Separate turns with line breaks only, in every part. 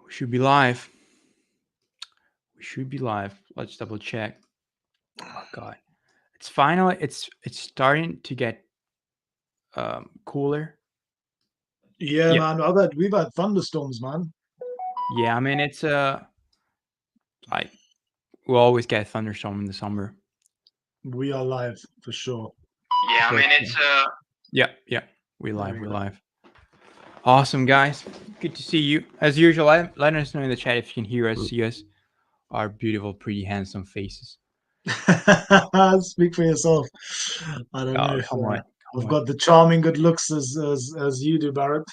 We should be live. We should be live. Let's double check. Oh god. It's finally it's starting to get cooler.
Yeah,
Yeah.
man. We've had thunderstorms, man.
Yeah, I mean it's like we always get thunderstorm in the summer.
We are live for sure.
Yeah, I mean it's yeah, yeah. We
There
live,
we
we're
go.
live. Awesome guys. Good to see you. As usual, let us know in the chat if you can hear us, see us, our beautiful, pretty handsome faces.
Speak for yourself. I don't know
Oh,
if
come on. Come
I've
on.
got the charming good looks as you do, Barrett.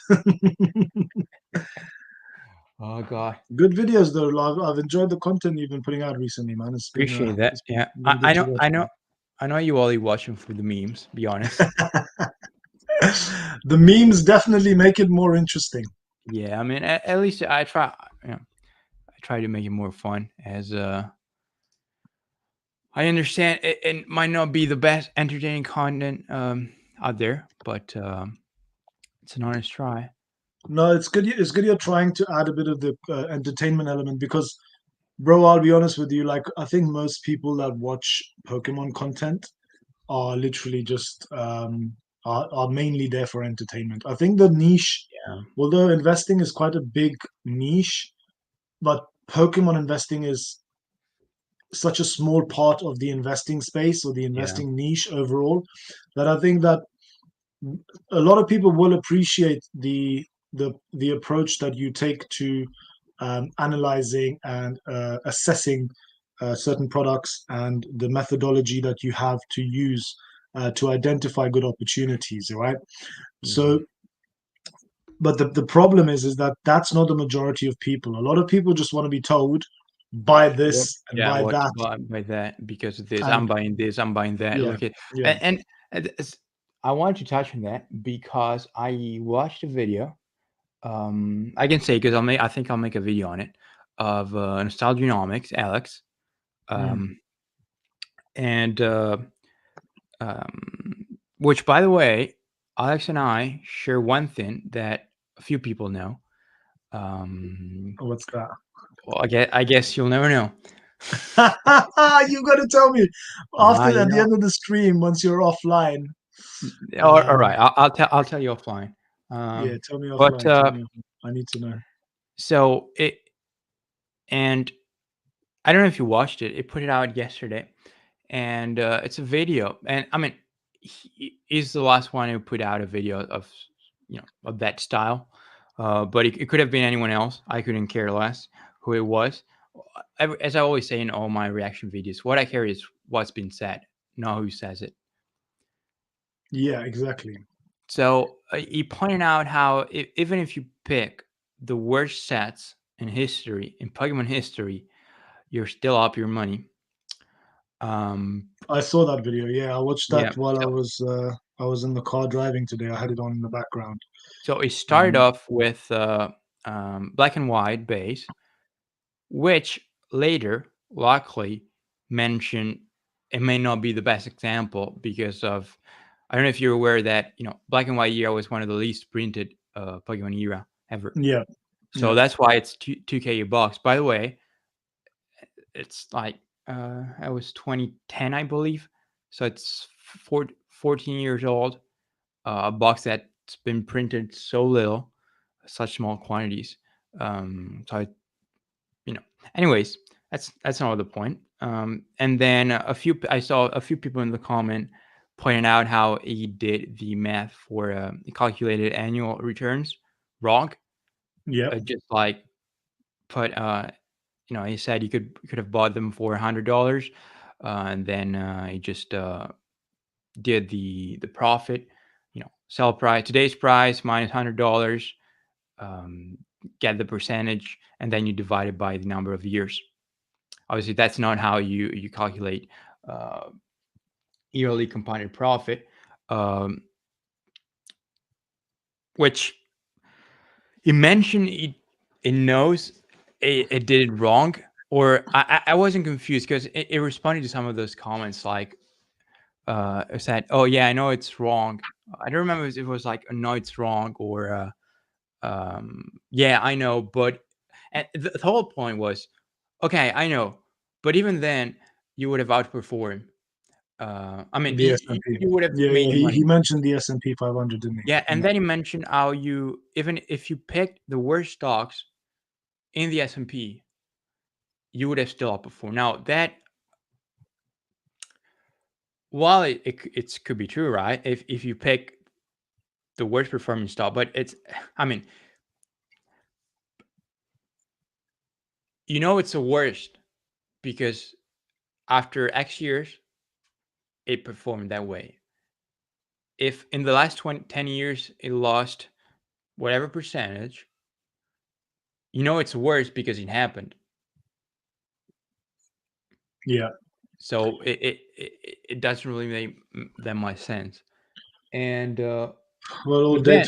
Oh god.
Good videos though. I've enjoyed the content you've been putting out recently, man.
Appreciate that.
It's
Yeah.
been good
I
to
know
watch,
I know
man.
I know you only watch them for the memes, be honest.
The memes definitely make it more interesting.
Yeah, I mean, at least I try. You know, I try to make it more fun. As I understand, it might not be the best entertaining content out there, but it's an honest try.
No, it's good. It's good you're trying to add a bit of the entertainment element because, bro, I'll be honest with you. Like, I think most people that watch Pokemon content are literally just are mainly there for entertainment. I think the niche,
Yeah,
although investing is quite a big niche, but Pokemon investing is such a small part of the investing space or the
yeah,
investing niche overall that I think that a lot of people will appreciate the approach that you take to analyzing and assessing certain products and the methodology that you have to use to identify good opportunities, right?
yeah.
So, but the problem is that that's not the majority of people. A lot of people just want to be told buy
What?
this and
Yeah,
buy
what to
that,
buy by that because of this? I'm
and
buying this. I'm buying that.
yeah,
Look at
yeah,
and I wanted to touch on that because I watched a video. I can say because I think I'll make a video on it of nostalgianomics, Alex.
mm,
Um, and which, by the way, Alex and I share one thing that a few people know. Um,
what's that?
well, I guess you'll never know.
You got to tell me
Nah,
after
you
at the
know.
end of the stream once you're offline.
All right, I'll tell you offline.
Yeah, tell me
But
offline. Tell me offline. I need to know.
so it and I don't know if you watched it. It put it out yesterday, and it's a video. And I mean, he's the last one who put out a video of of that style. But it could have been anyone else. I couldn't care less who it was. As I always say in all my reaction videos, what I care is what's been said, not who says it.
Yeah, exactly.
So he pointed out how even if you pick the worst sets in history, in Pokemon history, you're still up your money.
I saw that video. Yeah, I watched that
Yeah.
while
So
I was in the car driving today. I had it on in the background.
so it started
Um,
off with black and white base, which later, luckily, mentioned it may not be the best example because of I don't know if you're aware that black and white era was one of the least printed Pokemon era ever.
yeah,
So
yeah,
that's why it's 2K a box. By the way, it's like it was 2010, I believe. So it's 14 years old. A box that's been printed so little, such small quantities. So you know. Anyways, that's not the point. And then I saw a few people in the comment pointing out how he did the math for calculated annual returns wrong.
yeah.
Just like put he said you could have bought them for $100, and then he just did the profit. Sell price today's price minus $100, um, get the percentage, and then you divide it by the number of years. Obviously, that's not how you calculate uh, yearly compounded profit, um, which you mentioned it knows it did it wrong, or I wasn't confused because it responded to some of those comments like it said, "Oh yeah, I know it's wrong." I don't remember if it was like, "No, it's wrong," or "Yeah, I know," but And the whole point was, okay, I know, but even then, you would have outperformed. I mean,
The S&P.
you would have
Yeah,
made
yeah. He
money.
mentioned the S&P 500, didn't
Yeah,
he?
and
Yeah.
then he mentioned how you, even if you picked the worst stocks in the S&P, you would have still outperformed. Now that, while it could be true, right? If you pick the worst performing stock, but it's, I mean, it's the worst because after X years, it performed that way. If in the last 10 years it lost whatever percentage, it's worse because it happened.
Yeah.
So it doesn't really make that much sense. And
Well,
but then,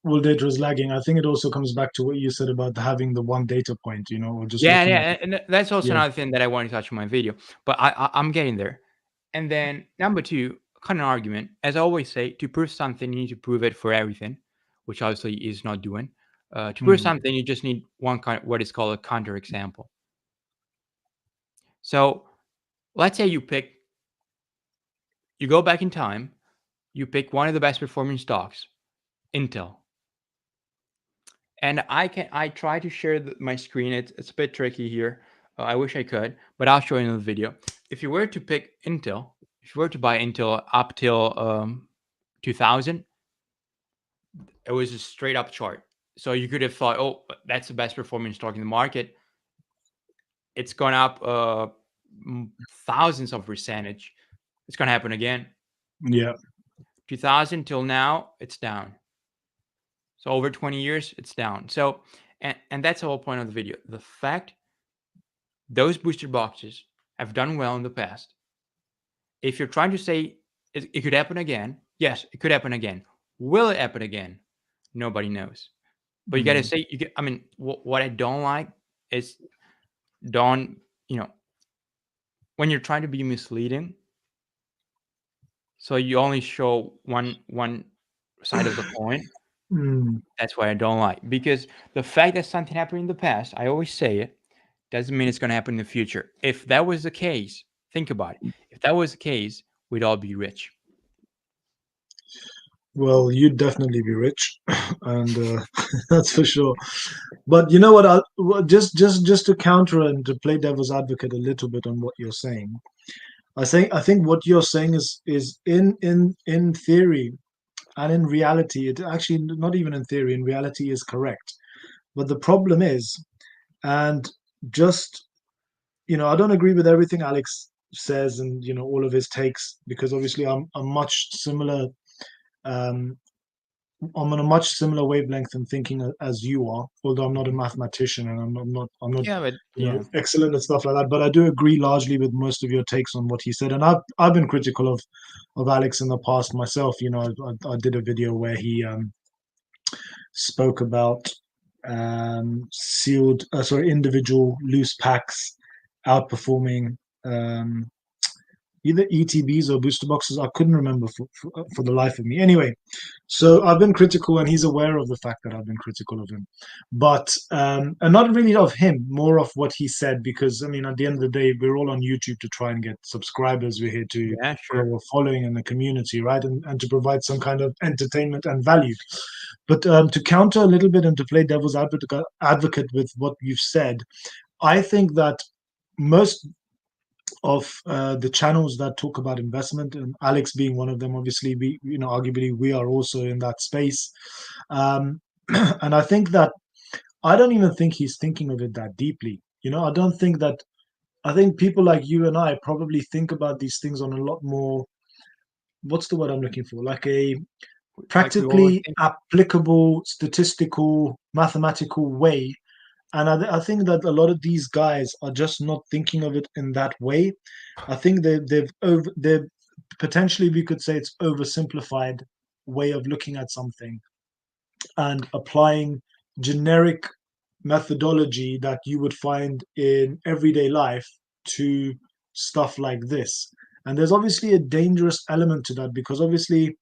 all data is lagging. I think it also comes back to what you said about having the one data point, or just
yeah,
looking at
yeah,
it.
and that's also
Yeah.
another thing that I want to touch on my video. But I'm getting there. And then number two, kind of argument, as I always say, to prove something, you need to prove it for everything, which obviously is not doing. To prove
Mm,
something, you just need one kind, what is called a counter example. So let's say you go back in time, you pick one of the best performing stocks, Intel. And I try to share my screen. It's a bit tricky here. I wish I could, but I'll show you in the video. If you were to pick Intel, if you were to buy Intel up till 2000, it was a straight up chart. So you could have thought, oh, that's the best performing stock in the market. It's gone up thousands of percentage. It's gonna happen again.
yeah.
2000 till now, it's down. So over 20 years, it's down. So, and that's the whole point of the video. The fact those booster boxes have done well in the past. If you're trying to say it could happen again, yes, it could happen again. Will it happen again? Nobody knows. But you got to
Mm,
say, I mean, what I don't like is, don't, you know, when you're trying to be misleading, so you only show one side of the coin.
mm.
That's what I don't like, because the fact that something happened in the past, I always say it, doesn't mean it's going to happen in the future. If that was the case, think about it. If that was the case, we'd all be rich.
Well, you'd definitely be rich, and that's for sure. But you know what? Just to counter and to play devil's advocate a little bit on what you're saying, I think what you're saying is in theory and in reality, it actually not even in theory, in reality is correct. But the problem is, and just I don't agree with everything Alex says and all of his takes because obviously I'm much similar. Um, I'm on a much similar wavelength in thinking as you are, although I'm not a
Mhm.
mathematician and I'm not
Yeah, but yeah,
excellent and stuff like that. But I do agree largely with most of your takes on what he said, and I've been critical of Alex in the past myself. I did a video where he spoke about individual loose packs outperforming um, either ETBs or booster boxes. I couldn't remember for the life of me. Anyway, so I've been critical, and he's aware of the fact that I've been critical of him, but and not really of him, more of what he said. Because I mean, at the end of the day, we're all on YouTube to try and get subscribers. We're here to
yeah,
grow
sure.
a following in the community, right, and to provide some kind of entertainment and value. But to counter a little bit and to play devil's advocate with what you've said, I think that most of the channels that talk about investment, and Alex being one of them, obviously, arguably, we are also in that space. Um, and I think that I don't even think he's thinking of it that deeply. I don't think that. I think people like you and I probably think about these things on a lot more. What's the word I'm looking for? Like a
Like we
practically
overthink.
applicable, statistical, mathematical way. And I think that a lot of these guys are just not thinking of it in that way. I think they've potentially, we could say, it's oversimplified way of looking at something and applying generic methodology that you would find in everyday life to stuff like this. And there's obviously a dangerous element to that because obviously,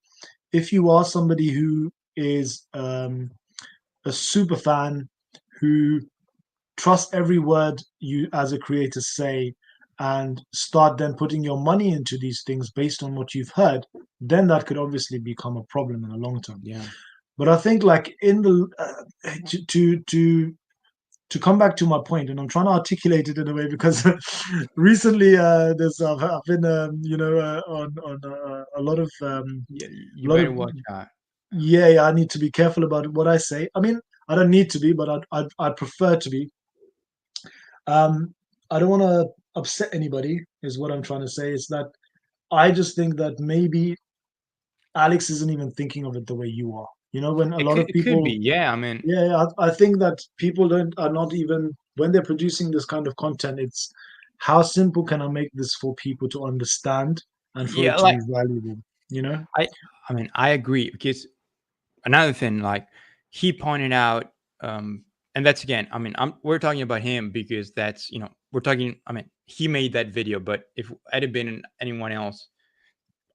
if you are somebody who is a super fan who trust every word you as a creator say and start then putting your money into these things based on what you've heard, then that could obviously become a problem in the long term.
Yeah.
But I think like in the to come back to my point, and I'm trying to articulate it in a way because recently there's I've been on a lot of
Yeah,
a
you
lot
better
of
watch out.
yeah, yeah, I need to be careful about what I say. I mean, I don't need to be, but I'd prefer to be. Um, I don't want to upset anybody, is what I'm trying to say. Is that I just think that maybe Alex isn't even thinking of it the way you are. You know, when a lot of
It could be,
people,
yeah. I mean,
yeah, yeah, I think that people don't are not even when they're producing this kind of content. It's how simple can I make this for people to understand and for
yeah,
it to
like
be valuable. You know?
I I mean, I agree because another thing, like he pointed out, and that's again, I mean, we're talking about him because that's we're talking. I mean, he made that video, but if it had been anyone else,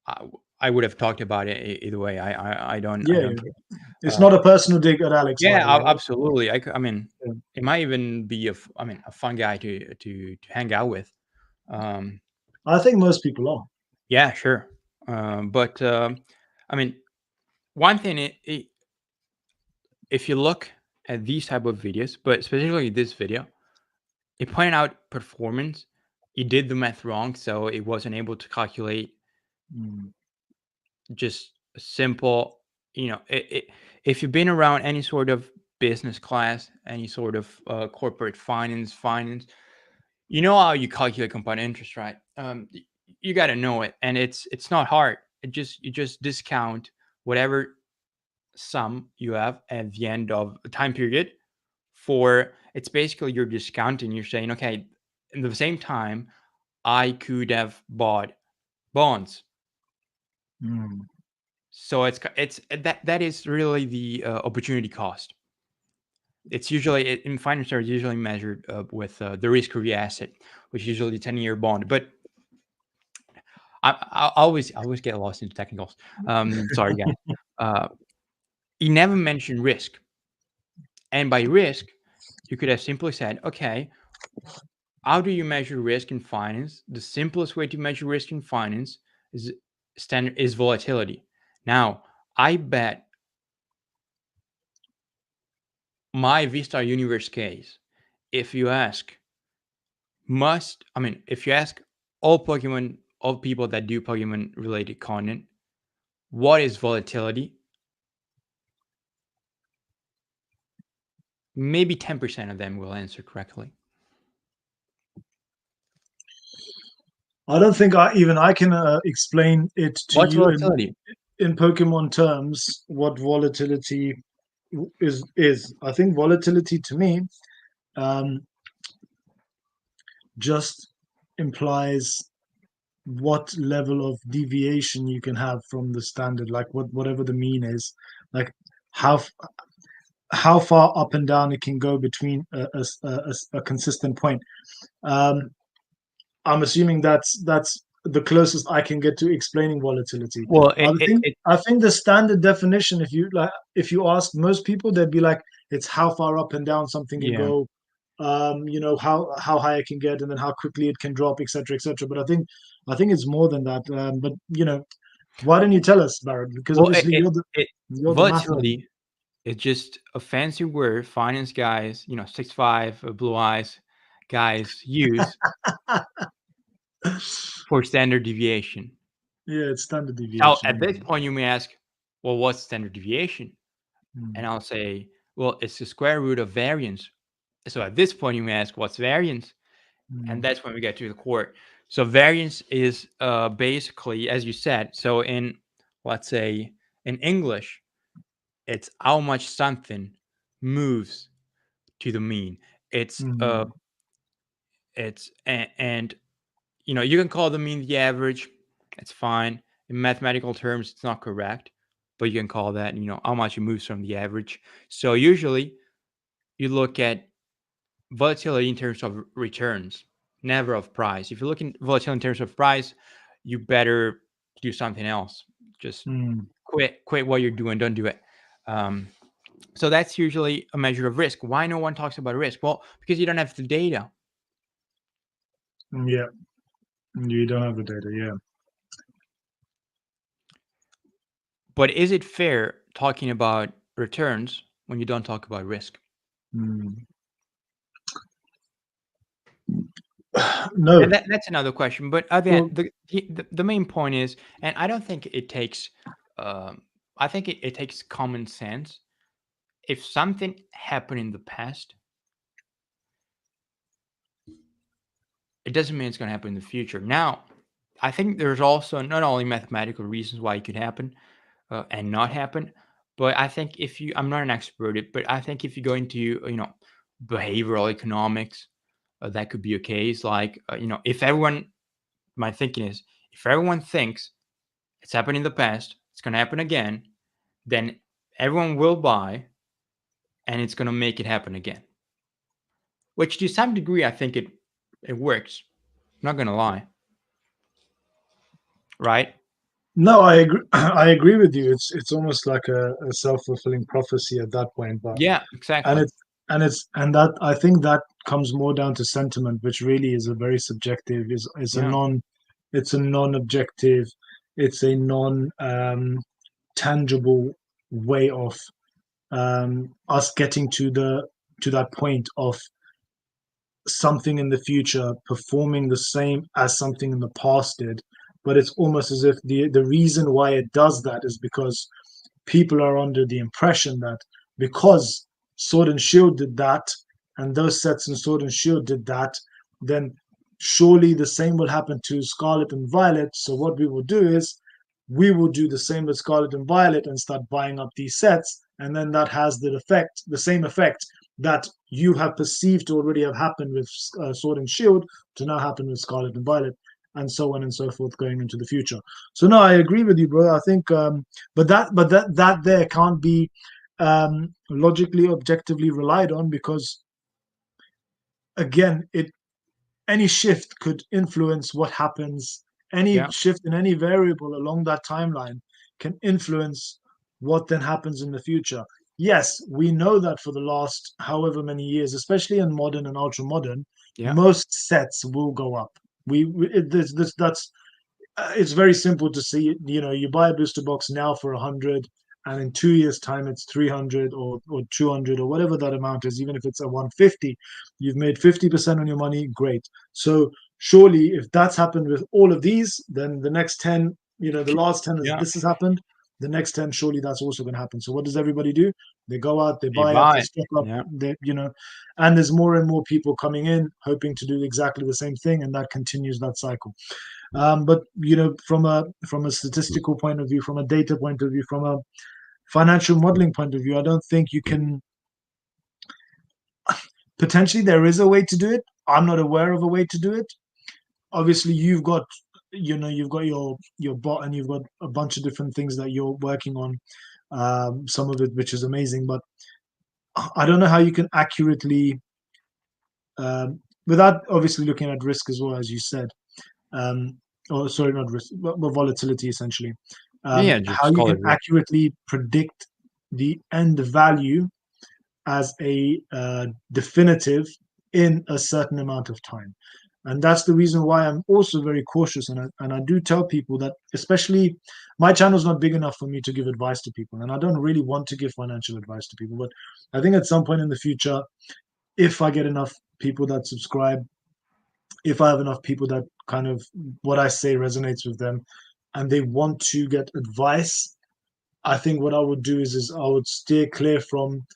I, I would have talked about it either way. I
Yeah,
don't
yeah.
care.
It's
Uh,
not a personal dig at Alex, by
yeah,
the way.
absolutely. I mean,
Yeah.
it might even be I mean, a fun guy to hang out with. Um,
I think most people are.
yeah, sure. But I mean, one thing if you look at these type of videos, but specifically this video, it pointed out performance. It did the math wrong, so it wasn't able to calculate
Mm,
just a simple. If you've been around any sort of business class, any sort of corporate finance, you know how you calculate compound interest, right? You got to know it, and it's not hard. You just discount whatever sum you have at the end of a time period. For it's basically you're discounting. You're saying, okay, in the same time, I could have bought bonds.
mm.
So it's that is really the opportunity cost. It's usually in finance are usually measured with the risk-free asset, which is usually 10-year bond. But I always get lost into technicals. Sorry, guys. Uh, he never mentioned risk, and by risk, you could have simply said, okay, how do you measure risk in finance? The simplest way to measure risk in finance is volatility. Now, I bet my Vista Universe case, if you ask if you ask all people that do Pokemon related content, what is volatility? Maybe 10% of them will answer correctly.
I don't think I can explain it to
What's
you
volatility?
in Pokemon terms what volatility is. I think volatility to me um, just implies what level of deviation you can have from the standard, like whatever the mean is, like how how far up and down it can go between a consistent point. Um, I'm assuming that's the closest I can get to explaining volatility.
Well,
I think the standard definition, if you ask most people, they'd be like, it's how far up and down something can
yeah.
go, how high it can get, and then how quickly it can drop, etc., etc. But I think it's more than that. But why don't you tell us, Barrett? Because
Well,
obviously
it
you're the math man.
volatility is just a fancy word finance guys, 6'5", blue eyes guys use for standard deviation.
Yeah, it's standard
So at
deviation.
this point, you may ask, well, what's standard deviation?
Mm,
And I'll say, well, it's the square root of variance. So at this point, you may ask, what's variance? And
mm,
that's when we get to the core. So variance is basically, as you said, so let's say, in English, it's how much something moves to the mean. It's uh,
mm,
and you can call the mean the average. It's fine. In mathematical terms, it's not correct, but you can call that how much it moves from the average. So usually you look at volatility in terms of returns, never of price. If you're looking volatility in terms of price, you better do something else. Just
mm.
quit what you're doing. Don't do it. Um, So that's usually a measure of risk. Why no one talks about risk? Well, because you don't have the data.
Yeah, you don't have the data. Yeah.
But is it fair talking about returns when you don't talk about risk?
Mm. No.
And that's another question. But again,
Well,
the main point is, and I don't think it takes, I think it takes common sense. If something happened in the past, it doesn't mean it's going to happen in the future. Now, I think there's also not only mathematical reasons why it could happen and not happen, but I think if you, I'm not an expert, but I think if you go into, behavioral economics, that could be a case. Like, if everyone, my thinking is, if everyone thinks it's happened in the past, it's going to happen again, then everyone will buy and it's going to make it happen again. Which to some degree, I think it works. I'm not going to lie, right?
no, I agree. I agree with you. It's almost like a self-fulfilling prophecy at that point. But
Yeah,
and
exactly.
and that I think that comes more down to sentiment, which really is a very subjective. Is a
Yeah,
non. It's a non-objective. It's a non tangible way of us getting to that point of something in the future performing the same as something in the past did. But it's almost as if the reason why it does that is because people are under the impression that because Sword and Shield did that, and those sets in Sword and Shield did that, then surely the same will happen to Scarlet and Violet. So what we will do is we will do the same with Scarlet and Violet and start buying up these sets, and then that has the same effect that you have perceived to already have happened with Sword and Shield to now happen with Scarlet and Violet, and so on and so forth going into the future. So no, I agree with you, bro. I think, but that there can't be logically, objectively relied on because again, it any shift could influence what happens. Any
yeah,
shift in any variable along that timeline can influence what then happens in the future. Yes, we know that for the last however many years, especially in modern and ultra modern,
yeah,
most sets will go up. That's it's very simple to see. You know, you buy a booster box now for 100, and in 2 years' time, it's 300 or 200 or whatever that amount is. Even if it's a 150, you've made 50% on your money. Great. So surely, if that's happened with all of these, then the next 10, the last 10 is
yeah.
this has happened. The next 10, surely that's also going to happen. So what does everybody do? They go out, they
You
buy up, they
buy it.
stock up,
Yeah,
and there's more and more people coming in hoping to do exactly the same thing, and that continues that cycle. But from a statistical point of view, from a data point of view, from a financial modeling point of view, I don't think you can. Potentially, there is a way to do it. I'm not aware of a way to do it. Obviously, you've got your bot, and you've got a bunch of different things that you're working on. Some of it which is amazing, but I don't know how you can accurately, without obviously looking at risk as well, as you said, or sorry, not risk, but volatility essentially.
yeah.
How
Just
you
call
can
it risk.
accurately predict the end value as a definitive in a certain amount of time. And that's the reason why I'm also very cautious. And I do tell people that, especially my channel is not big enough for me to give advice to people. And I don't really want to give financial advice to people. But I think at some point in the future, if I get enough people that subscribe, if I have enough people that kind of what I say resonates with them and they want to get advice, I think what I would do is I would steer clear from,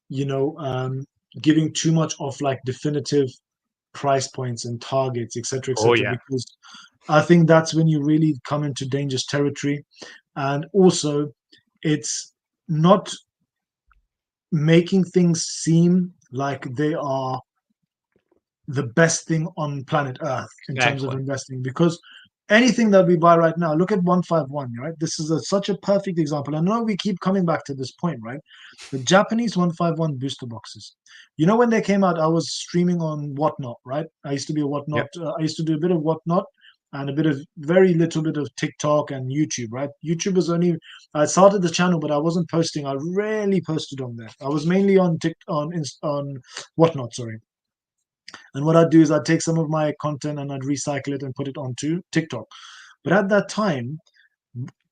you know, um, giving too much of like definitive price points and targets,
Oh
etc.,
yeah,
because I think that's when you really come into dangerous territory. And also, it's not making things seem like they are the best thing on planet Earth in terms of
exactly.
investing because anything that we buy right now, look at 151, right? This is such a perfect example. I know we keep coming back to this point, right? The Japanese 151 booster boxes. You know, when they came out, I was streaming on Whatnot, right? I used to be a
Yeah,
Whatnot. I used to do a bit of Whatnot. and a bit of very little bit of TikTok and YouTube, right? YouTube was only I started the channel, but I wasn't posting. I rarely posted on there. I was mainly on on whatnot, sorry. And what I'd do is I'd take some of my content and I'd recycle it and put it onto TikTok. But at that time,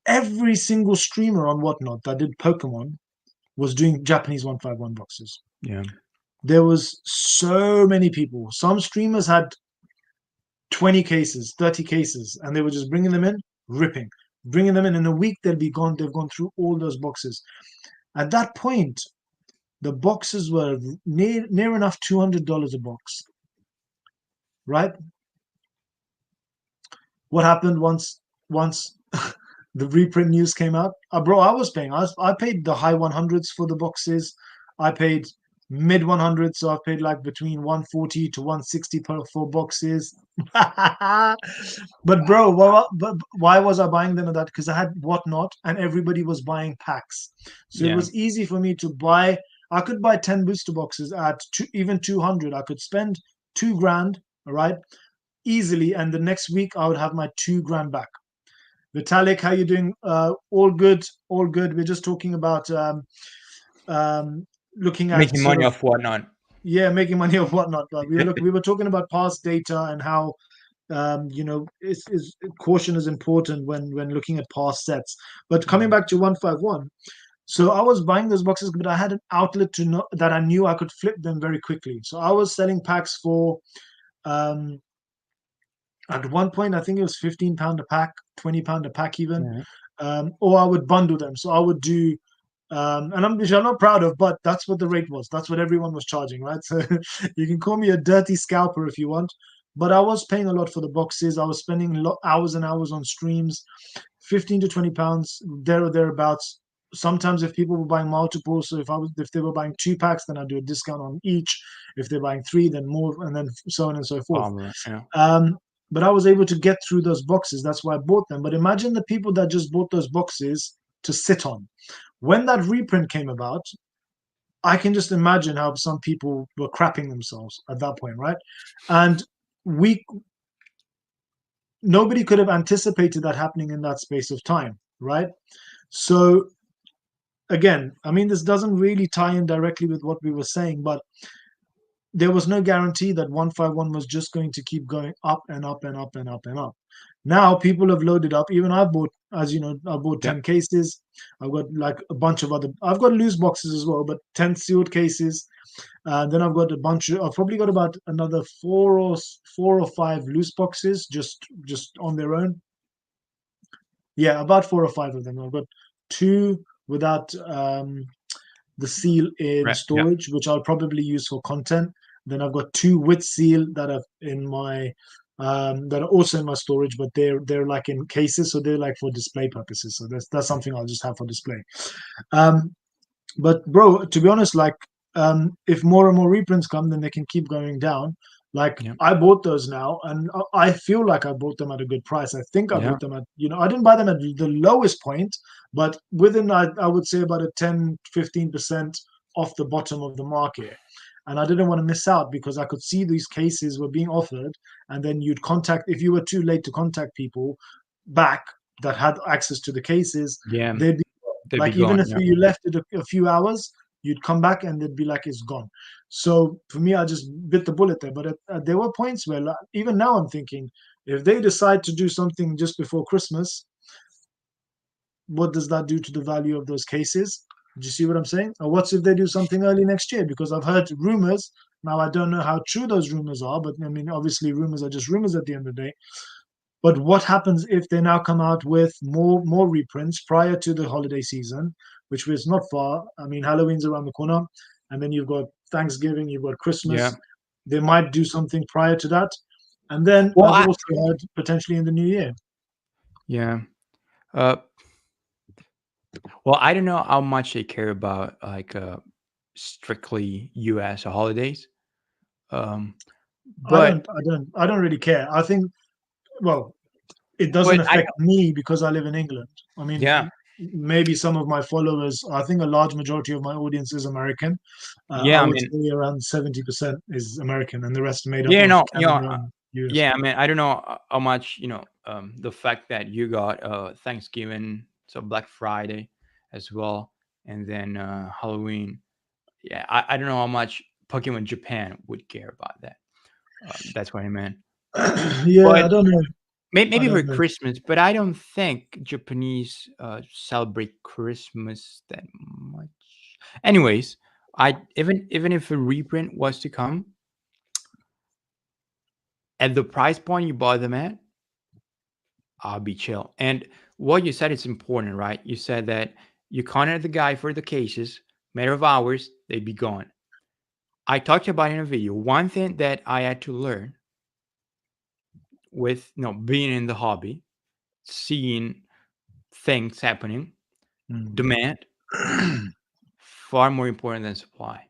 every single streamer on whatnot that did Pokemon was doing Japanese 151 boxes.
Yeah.
There was so many people. Some streamers had 20 cases, 30 cases, and they were just bringing them in, ripping, bringing them in a week. They'll be gone. They've gone through all those boxes. At that point, the boxes were near enough $200 a box, right? What happened once the reprint news came out? Bro, I was paying. I paid the high 100s for the boxes. I paid mid 100s, so I paid like between 140 to 160 per for boxes. But bro, why was I buying them at that? Because I had whatnot, and everybody was buying packs, so it
Yeah.
was easy for me to buy. I could buy 10 booster boxes at even 200. I could spend 2 grand, all right, easily, and the next week I would have my 2 grand back. Vitalik, how you doing? All good, all good. We're just talking about looking at
Making
sort
money
of,
off whatnot.
yeah, making money or whatnot. But we were talking about past data and how caution is important when looking at past sets. But coming
Yeah.
back to 151, so I was buying those boxes, but I had an outlet to know that I knew I could flip them very quickly. So I was selling packs for um, at one point, I think it was £15 a pack, £20 a pack even,
Yeah.
or I would bundle them. So I would do, which I'm not proud of, but that's what the rate was. That's what everyone was charging, right? So you can call me a dirty scalper if you want, but I was paying a lot for the boxes. I was spending hours and hours on streams, 15 to £20 there or thereabouts. Sometimes if people were buying multiple, so if they were buying 2 packs, then I'd do a discount on each. If they're buying three, then more, and then so on and so forth.
Yeah.
Um, but I was able to get through those boxes. That's why I bought them. But imagine the people that just bought those boxes to sit on. When that reprint came about, I can just imagine how some people were crapping themselves at that point, right? And we nobody could have anticipated that happening in that space of time, right? So again, I mean, this doesn't really tie in directly with what we were saying, but there was no guarantee that 151 was just going to keep going up and up and up and up and up. Now people have loaded up. Even I've bought, as you know, I bought
Yeah.
10 cases. I've got like a bunch of other, I've got loose boxes as well, but 10 sealed cases. Then I've got a bunch of, I've probably got about another four or five loose boxes just on their own. Yeah, about four or five of them. I've got two without the seal in
Right. Yeah.
storage, which I'll probably use for content. Then I've got two with seal that are in my that are also in my storage, but they're like in cases, so they're like for display purposes. So that's something I'll just have for display. Um, but bro, to be honest, like if more and more reprints come, then they can keep going down. Like
Yeah.
I bought those now, and I feel like I bought them at a good price. I think I
Yeah.
bought them at, I didn't buy them at the lowest point, but within I would say about a 10-15% off the bottom of the market. And I didn't want to miss out because I could see these cases were being offered, and then you'd contact if you were too late to contact people back that had access to the cases,
Yeah.
they'd be
They'd be
like, even
gone.
if
Yeah.
you left it a few hours, you'd come back and they'd be like, it's gone. So for me, I just bit the bullet there. But there were points where, like, even now, I'm thinking, if they decide to do something just before Christmas, what does that do to the value of those cases? Do you see what I'm saying? Or what's if they do something early next year? Because I've heard rumors. Now, I don't know how true those rumors are, but I mean, obviously, rumors are just rumors at the end of the day. But what happens if they now come out with more reprints prior to the holiday season, which was not far? I mean, Halloween's around the corner, and then you've got Thanksgiving, you've got
Yeah.
Christmas. They might do something prior to that, and then
Well,
I've
I
also heard potentially in the new year.
yeah. Uh. Well, I don't know how much they care about like strictly U.S. holidays. Um. But
I don't really care. I think, well, it doesn't
but I
affect me because I live in England. I mean,
yeah.
maybe some of my followers, I think a large majority of my audience is American. I
Yeah. I
would
mean,
say around 70% is American, and the rest made up
yeah.
of
No.
Canada. US.
yeah, I mean, I don't know how much, the fact that you got Thanksgiving, so Black Friday as well, and then Halloween. Yeah, I don't know how much Pokemon Japan would care about that. That's what I meant.
Yeah,
But
I don't know. I
maybe for
don't know.
Christmas, but I don't think Japanese celebrate Christmas that much. Anyways, I even if a reprint was to come at the price point you bought them at, I'll be chill. And what you said is important, right? You said that you contacted the guy for the cases, matter of hours, they'd be gone. I talked about in a video. One thing that I had to learn with being in the hobby, seeing things happening,
Mm.
demand far more important than supply.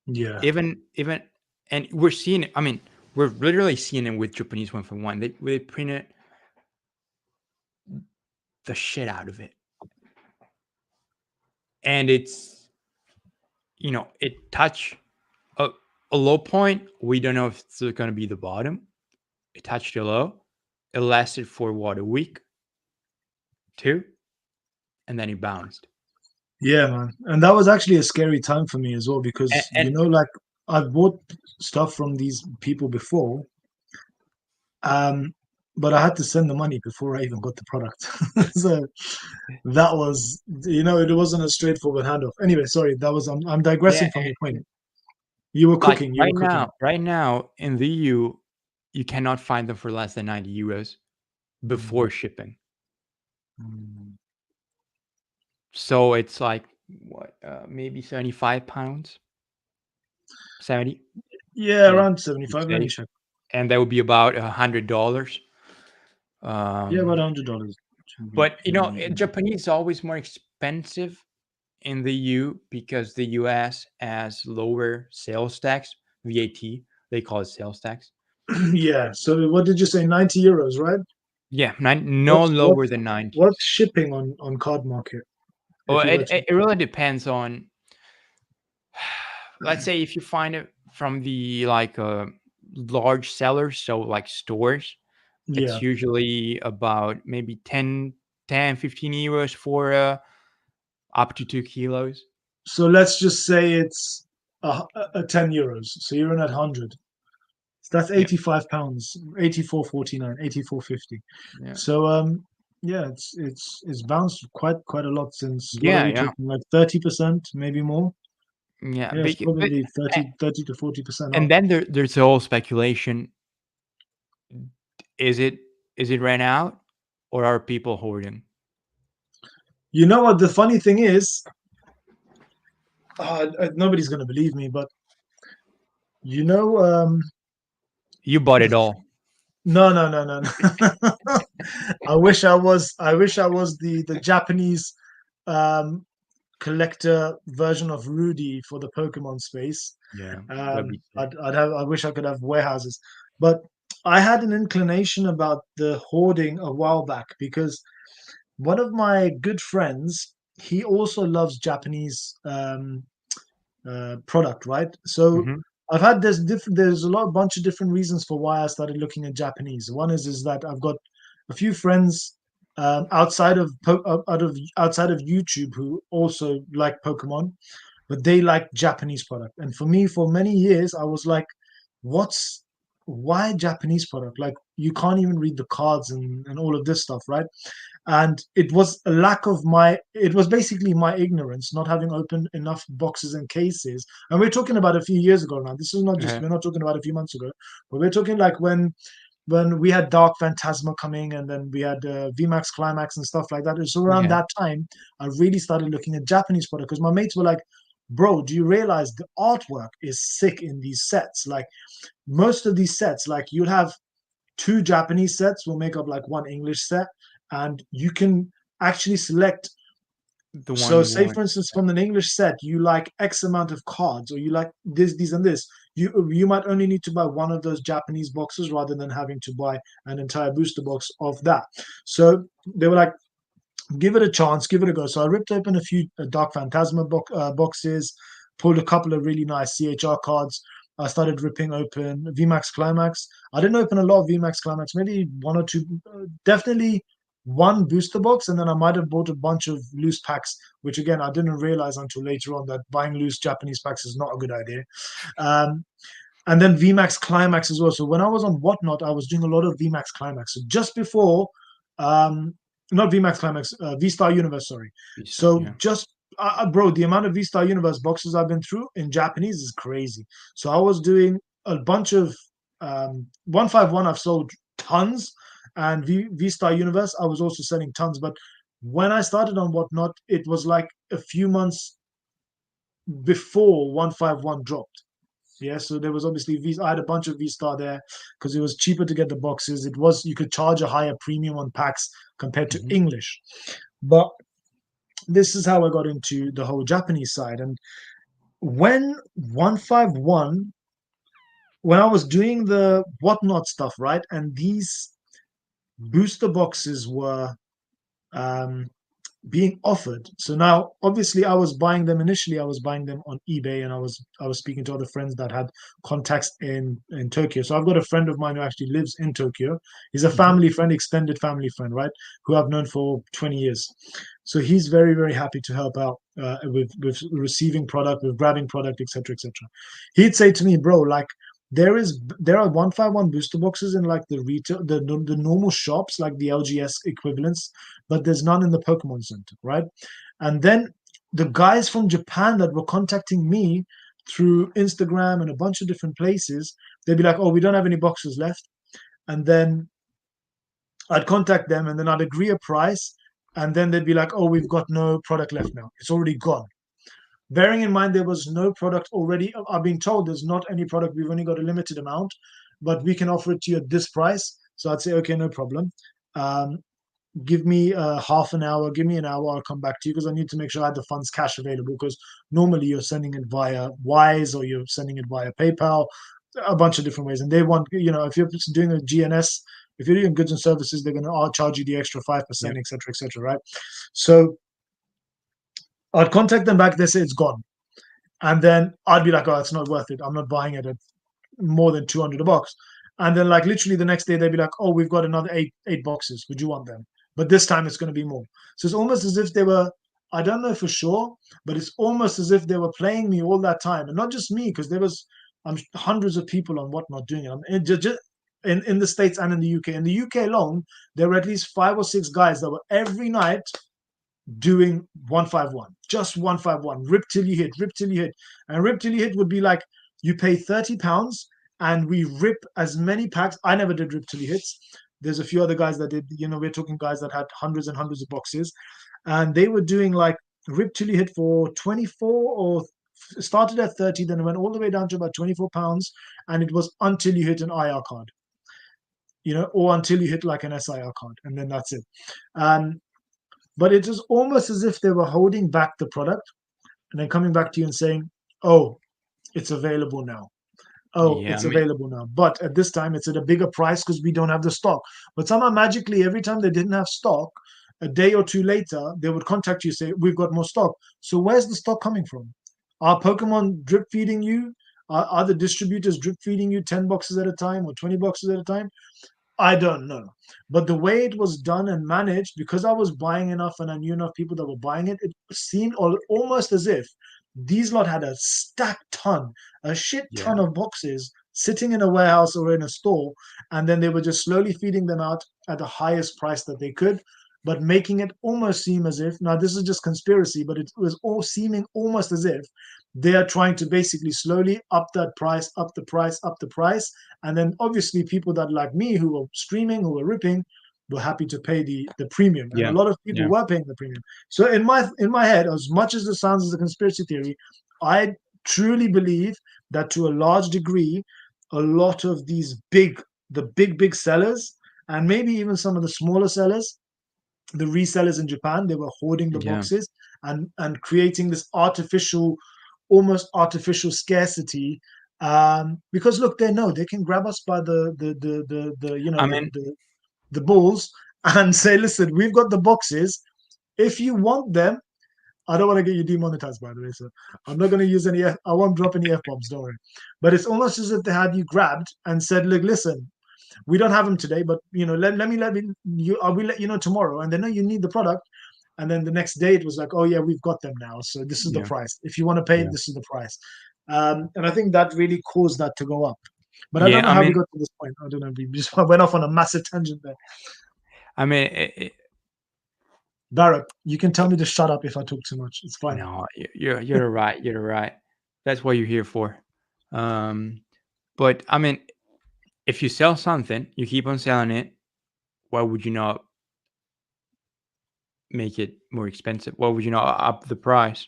Yeah.
Even and we're seeing it. I mean, we're literally seeing it with Japanese 1.1. They printed the shit out of it, and it touched a, a low point. We don't know if it's going to be the bottom. It touched a low. It lasted for what, a week, two, and then it bounced.
Yeah, man. And that was actually a scary time for me as well
And,
because,
and
like I've bought stuff from these people before, um, but I had to send the money before I even got the product. So that was, it wasn't a straightforward handoff. Anyway, sorry, I'm
yeah,
digressing from your point. You were
like
cooking, you were cooking.
right now in the EU, you cannot find them for less than 90 euros
Mm,
before shipping.
mm.
So it's like what, maybe 75 pounds, 70,
Yeah,
yeah,
around
you'd
75. Let me
say,
check.
and that would be about $100.
Yeah, about
Um,
$100.
but Japanese is always more expensive in the EU because the US has lower sales tax, VAT. They call it sales tax.
Yeah. So what did you say? 90 euros, right?
Yeah, no
What's
lower
what's
than 90.
what's shipping on Card Market
Well,
if you were to?
it really depends on, let's say, if you find it from the like large sellers, so like stores,
Yeah.
it's usually about maybe 10, 15 euros for up to 2 kilos.
So let's just say it's a 10 euros. So you're in at 100. So that's
Yeah,
85 pounds, 84.49, 84.50.
yeah,
So yeah, it's bounced quite a lot since, what are
yeah,
we
yeah,
talking, like 30%, maybe more?
yeah.
Yeah, it's probably
A-
30 to 40%
and
up.
then there's the whole speculation: is it ran out, or are people hoarding?
You know what the funny thing is? Nobody's going to believe me, but you know,
You bought it all.
no, no, no, no, no. I wish I was the Japanese um, collector version of Rudy for the Pokemon space.
Yeah, that'd be sick.
I wish I could have warehouses, but I had an inclination about the hoarding a while back because one of my good friends, he also loves Japanese product, right? So
Hmm.
I've had there's a bunch of different reasons for why I started looking at Japanese. One is that I've got a few friends outside of YouTube who also like Pokemon, but they like Japanese product. And for me, for many years, I was like, what's why Japanese product? Like you can't even read the cards and all of this stuff, right? And it was basically my ignorance, not having opened enough boxes and cases. And we're talking about a few years ago now. This is not just
Okay.
we're not talking about a few months ago, but we're talking like when we had Dark Phantasma coming, and then we had VMAX Climax and stuff like that. So around
Okay.
that time, I really started looking at Japanese product because my mates were like, "Bro, do you realize the artwork is sick in these sets? Like most of these sets, like you'll have two Japanese sets will make up like one English set, and you can actually select.
The one
So,
you
say
want.
for instance, from an English set, you like X amount of cards, or you like this, these, and this. You might only need to buy one of those Japanese boxes rather than having to buy an entire booster box of that. So they were like, give it a chance, give it a go. So I ripped open a few Dark Phantasma boxes, pulled a couple of really nice CHR cards. I started ripping open VMAX Climax. I didn't open a lot of VMAX Climax, maybe one or two, definitely one booster box, and then I might have bought a bunch of loose packs, which again I didn't realize until later on that buying loose Japanese packs is not a good idea. Um, and then VMAX Climax as well. So when I was on Whatnot, I was doing a lot of VMAX Climax. So just before, um, not VMAX Climax, V Star Universe, sorry. So
Yeah.
just bro, the amount of V Star Universe boxes I've been through in Japanese is crazy. So I was doing a bunch of 151. I've sold tons, and V Star Universe I was also selling tons. But when I started on Whatnot, it was like a few months before 151 dropped. Yeah, so there was obviously V. I had a bunch of V Star there because it was cheaper to get the boxes. It was you could charge a higher premium on packs compared to
Hmm.
English. But this is how I got into the whole Japanese side. And when 151, when I was doing the whatnot stuff, right, and these booster boxes were um, being offered. So now, obviously, I was buying them initially. I was buying them on eBay, and I was speaking to other friends that had contacts in Tokyo. So I've got a friend of mine who actually lives in Tokyo. He's a
Hmm.
family friend, extended family friend, right? Who I've known for 20 years. So he's very very happy to help out with receiving product, with grabbing product, etc. etc. He'd say to me, bro, like there are 151 booster boxes in like the retail the normal shops like the LGS equivalents, but there's none in the Pokemon Center, right? And then the guys from Japan that were contacting me through Instagram and a bunch of different places, they'd be like, "Oh, we don't have any boxes left," and then I'd contact them, and then I'd agree a price, and then they'd be like, "Oh, we've got no product left now; it's already gone." Bearing in mind there was no product already, I've been told there's not any product. We've only got a limited amount, but we can offer it to you at this price. So I'd say, okay, no problem. Um, give me half an hour, give me an hour, I'll come back to you because I need to make sure I have the funds cash available because normally you're sending it via Wise or you're sending it via PayPal, a bunch of different ways. And they want, if you're doing a GNS, if you're doing goods and services, they're going to charge you the extra
Yeah.
5%, et cetera, right? So I'd contact them back, they say it's gone. And then I'd be like, oh, it's not worth it. I'm not buying it at more than 200 a box. And then like literally the next day they'd be like, oh, we've got another eight boxes. Would you want them? But this time it's going to be more. So it's almost as if they were, I don't know for sure, but it's almost as if they were playing me all that time. And not just me, because there was hundreds of people on Whatnot doing it. In the States and in the UK. In the UK alone, there were at least 5 or 6 guys that were every night doing 151, just 151, rip till you hit, rip till you hit. And rip till you hit would be like you pay £30 and we rip as many packs. I never did rip till you hits. There's a few other guys that did, we're talking guys that had hundreds and hundreds of boxes, and they were doing like rip till you hit for 24 or started at 30, then it went all the way down to about £24, and it was until you hit an IR card, or until you hit like an SIR card, and then that's it. Um, but it was almost as if they were holding back the product and then coming back to you and saying, oh, it's available now. Oh,
Yeah. I
it's
mean,
available now. But at this time, it's at a bigger price because we don't have the stock. But somehow magically, every time they didn't have stock, a day or two later, they would contact you, say, we've got more stock. So where's the stock coming from? Are Pokemon drip feeding you? Are the distributors drip feeding you 10 boxes at a time or 20 boxes at a time? I don't know. But the way it was done and managed, because I was buying enough and I knew enough people that were buying it, it seemed almost as if these lot had a stacked ton, a shit
yeah.
ton of boxes sitting in a warehouse or in a store, and then they were just slowly feeding them out at the highest price that they could, but making it almost seem as if, now this is just conspiracy, but it was all seeming almost as if they are trying to basically slowly up that price, up the price, up the price, and then obviously people that like me who were streaming, who were ripping, were happy to pay the premium. And a
Yeah.
lot of people
Yeah.
were paying the premium. So in my head, as much as it sounds as a conspiracy theory, I truly believe that to a large degree, a lot of the big sellers, and maybe even some of the smaller sellers, the resellers in Japan, they were hoarding the
Yeah.
boxes and creating this almost artificial scarcity. Because look, they know they can grab us by the
I mean,
the balls and say, listen, we've got the boxes. If you want them, I don't want to get you demonetized, by the way. So I'm not going to use any. I won't drop any f bombs. Don't worry. But it's almost as if they had you grabbed and said, "Look, listen, we don't have them today, but let me you. I will let you know tomorrow." And they know you need the product. And then the next day it was like, "Oh yeah, we've got them now. So this is the
Yeah,
price. If you want to pay,
yeah,
this is the price." And I think that really caused that to go up. But I
yeah.
don't know how we got to this point. I don't know. We just went off on a massive tangent there.
I mean,
Barrett, you can tell me to shut up if I talk too much. It's fine.
no, you're right. You're right. That's what you're here for. Um, but I mean, if you sell something, you keep on selling it. Why would you not make it more expensive? Why would you not up the price?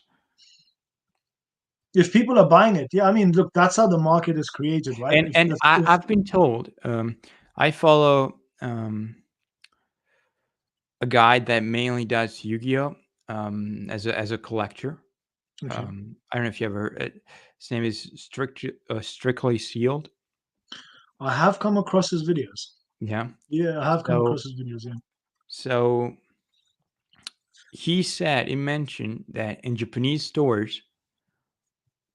If people are buying it, yeah, I mean, look, that's how the market is created, right?
And I've been told, I follow a guy that mainly does Yu-Gi-Oh, as a collector.
Okay,
I don't know if you ever. His name is Strictly Sealed.
I have come across his videos.
Yeah.
Yeah, I have come
So
across his videos. Yeah.
so he mentioned that in Japanese stores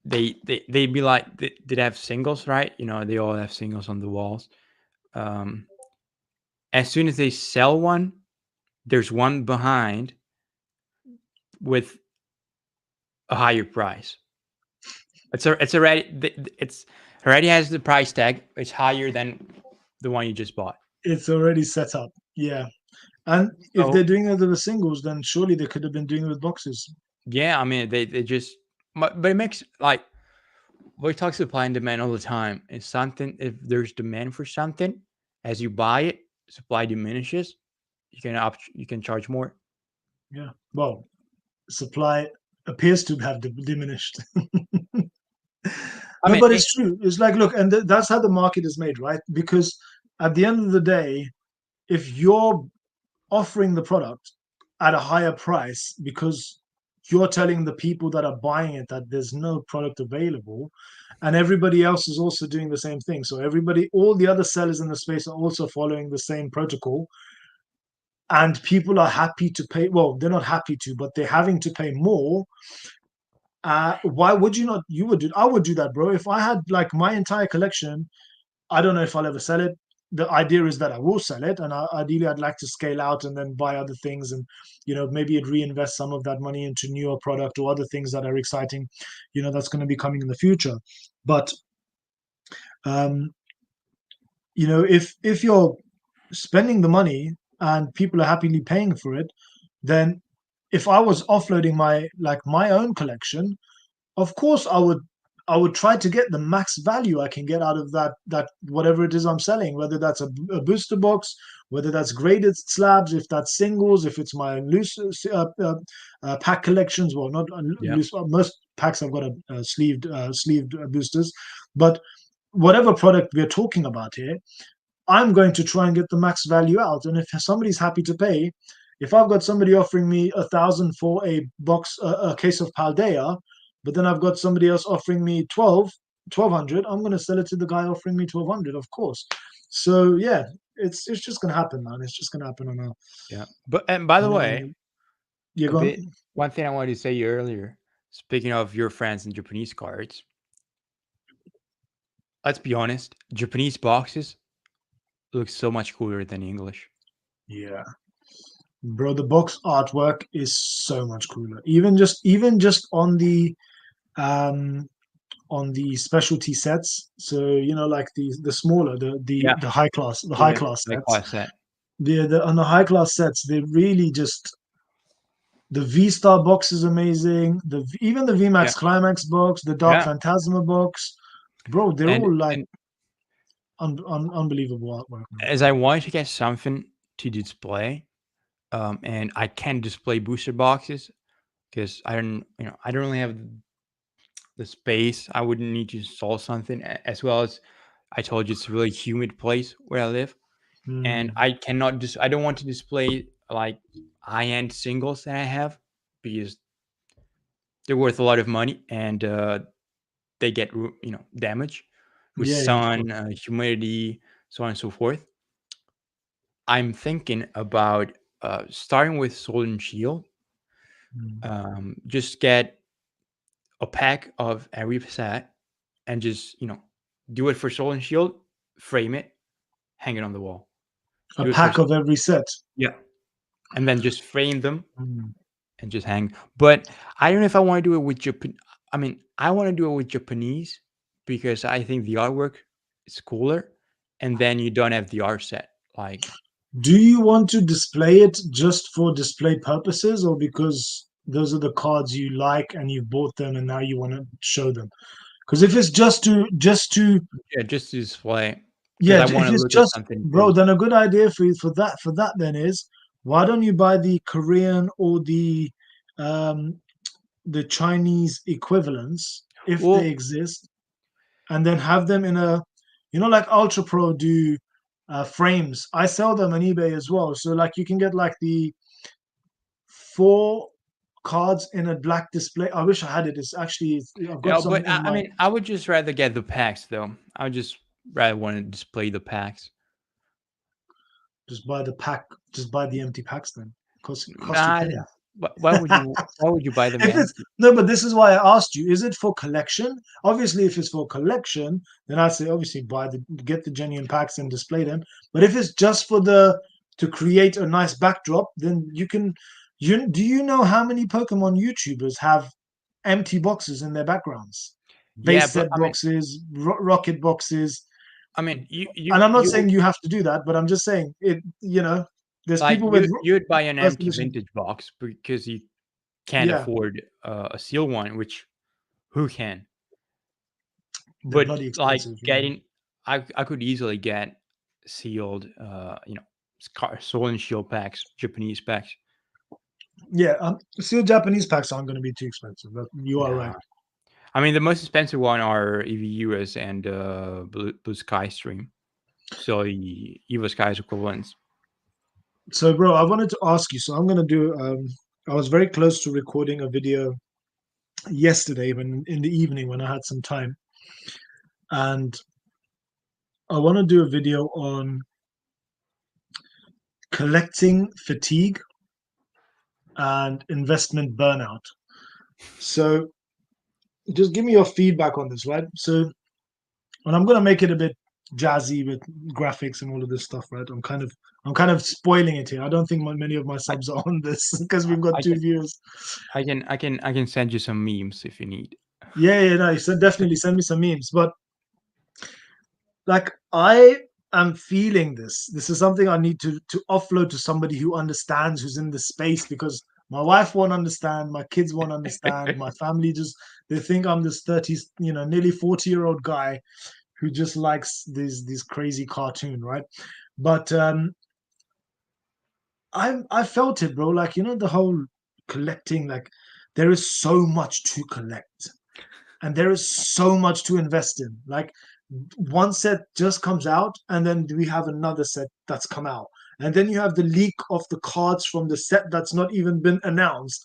they'd be like they'd have singles, right? You know, they all have singles on the walls. Um, as soon as they sell one, there's one behind with a higher price. It's already it's already has the price tag. It's higher than the one you just bought.
It's already set up. Yeah, and if they're
So
doing it with the singles, then surely they could have been doing it with boxes.
yeah, I mean they just but it makes like we talk supply and demand all the time. It's something if there's demand for something, as you buy it, supply diminishes. You can charge more.
Yeah. Well, supply appears to have diminished.
I
No,
mean,
but it's true. It's like, look, and that's how the market is made, right? Because at the end of the day, if you're offering the product at a higher price because you're telling the people that are buying it that there's no product available, and everybody else is also doing the same thing. So everybody, all the other sellers in the space are also following the same protocol, and people are happy to pay. Well, they're not happy to, but they're having to pay more. Why would you not? You would do. I would do that, bro. If I had like my entire collection, I don't know if I'll ever sell it. The idea is that I will sell it, and ideally, I'd like to scale out and then buy other things, and maybe I'd reinvest some of that money into newer product or other things that are exciting, that's going to be coming in the future. But um, if you're spending the money and people are happily paying for it, then if I was offloading my own collection, of course I would try to get the max value I can get out of that whatever it is I'm selling, whether that's a booster box, whether that's graded slabs, if that's singles, if it's my loose pack collections. Well, not
yeah,
loose. Most packs I've got a sleeved boosters, but whatever product we're talking about here, I'm going to try and get the max value out. And if somebody's happy to pay, if I've got somebody offering me 1,000 for a box, a case of Paldea, but then I've got somebody else offering me 1,200, I'm going to sell it to the guy offering me 1,200, of course. So yeah, it's just going to happen, man. It's just going to happen on
yeah. But and by the way,
a. You're
a
gone.
bit one thing I wanted to say earlier. Speaking of your friends and Japanese cards, let's be honest, Japanese boxes look so much cooler than English.
Yeah, bro. The box artwork is so much cooler. Even just um on the specialty sets. So like the smaller,
Yeah,
the high
yeah,
class
like
sets.
I said.
The on the high class sets, they really just the V Star box is amazing. Even the
Yeah,
VMAX Climax box, the Dark
yeah,
Phantasma box, bro, they're
and
all like
and
unbelievable artwork, man.
as I wanted to get something to display, and I can't display booster boxes because I don't really have the space. I would need to install something as well as I told you it's a really humid place where I live, and
Mm,
I don't want to display like high end singles that I have because they're worth a lot of money and they get damage with
yeah, yeah, of course.
sun, humidity, so on and so forth. I'm thinking about starting with Sword and Shield,
Mm.
Just get a pack of every set and just do it for Soul and Shield, frame it, hang it on the wall.
A
Do it for
pack of every set.
yeah, and then just frame them
Mm.
and just hang. But I don't know if I want to do it with Japan. I mean, I want to do it with Japanese because I think the artwork is cooler, and then you don't have the art set. Like,
Do you want to display it just for display purposes, or because those are the cards you like and you've bought them and now you want to show them? Because if it's just to
yeah, just to display because
yeah,
I
if
want to
it's
look at
just
something
bro,
cool.
then a good idea for you for that then is why don't you buy the Korean or um the Chinese equivalents if they
Well,
exist, and then have them in a, like Ultra Pro do frames. I sell them on eBay as well. So like you can get like the four cards in a black display. I wish I had it. It's actually I've got some
but
in
I
my.
mean, I would just rather get the packs though. I would just rather want to display the packs.
Just buy the pack. Just buy the empty packs then. Cost you
Nah,
penny.
why would you? Why would you buy them
If it's
empty?
no, but this is why I asked you. Is it for collection? Obviously, if it's for collection, then I'd say obviously get the genuine packs and display them. But if it's just for the to create a nice backdrop, then you can. Do you know how many Pokemon YouTubers have empty boxes in their backgrounds?
Yeah,
Base
but
set boxes, rocket boxes.
I mean, you
And
you
I'm not
you
saying you have to do that, but I'm just saying it. There's
like
people with
you'd buy an
first
empty
edition.
vintage box because you can't
Yeah,
afford a seal one, which who can?
they're
But
bloody
like
expensive. Yeah.
getting, I could easily get sealed, Soul and Shield packs, Japanese packs.
Yeah, still Japanese packs aren't going to be too expensive. You are right.
Nah, I mean the most expensive one are EVUS and Blue Sky Stream. So the Evo Sky's equivalents.
So, bro, I wanted to ask you. So, I'm going to do. I was very close to recording a video yesterday, when in the evening when I had some time, and I want to do a video on collecting fatigue and investment burnout. So, just give me your feedback on this, right? So, and I'm going to make it a bit jazzy with graphics and all of this stuff, right? I'm kind of spoiling it here. I don't think many of my
I,
subs are on this because we've got
I
two
can
viewers.
I can send you some memes if you need.
Yeah, yeah, no, so definitely send me some memes. But like, I am feeling this. This is something I need to offload to somebody who understands, who's in the space, because my wife won't understand, my kids won't understand, my family just they think I'm this 30, nearly 40-year-old guy who just likes these crazy cartoon, right? But I felt it, bro. Like, the whole collecting, like there is so much to collect and there is so much to invest in. Like one set just comes out and then we have another set that's come out. And then you have the leak of the cards from the set that's not even been announced.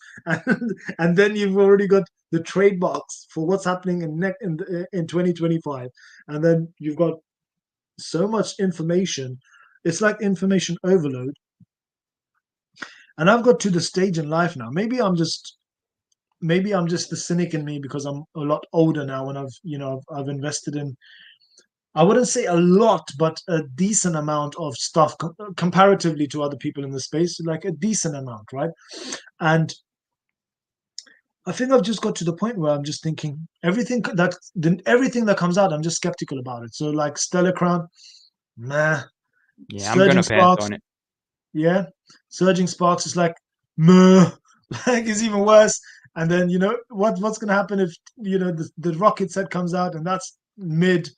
And then you've already got the trade box for what's happening in 2025. And then you've got so much information. It's like information overload. And I've got to the stage in life now. Maybe I'm just the cynic in me because I'm a lot older now and I've invested in, I wouldn't say a lot, but a decent amount of stuff comparatively to other people in the space, like a decent amount, right? And I think I've just got to the point where I'm just thinking everything that comes out, I'm just skeptical about it. So like Stellar Crown, nah.
Yeah, I'm
Surging
gonna pass
Sparks,
on it.
yeah. Surging Sparks is like, meh, like it's even worse. And then what's gonna happen if the rocket set comes out and that's mid,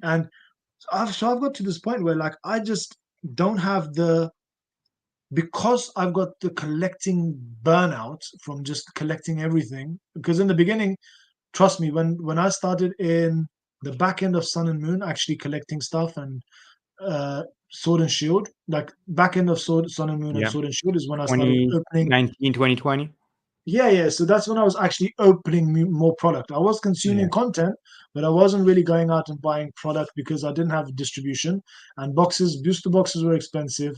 and so I've got to this point where like I just don't have the, because I've got the collecting burnout from just collecting everything. Because in the beginning, trust me, when I started in the back end of Sun and Moon, actually collecting stuff and Sword and Shield, like back end of Sun and Moon and
Yeah,
Sword and Shield is when I started opening.
2019, 2020.
Yeah, yeah. So that's when I was actually opening more product. I was
Yeah.
consuming content, but I wasn't really going out and buying product because I didn't have distribution. And booster boxes were expensive.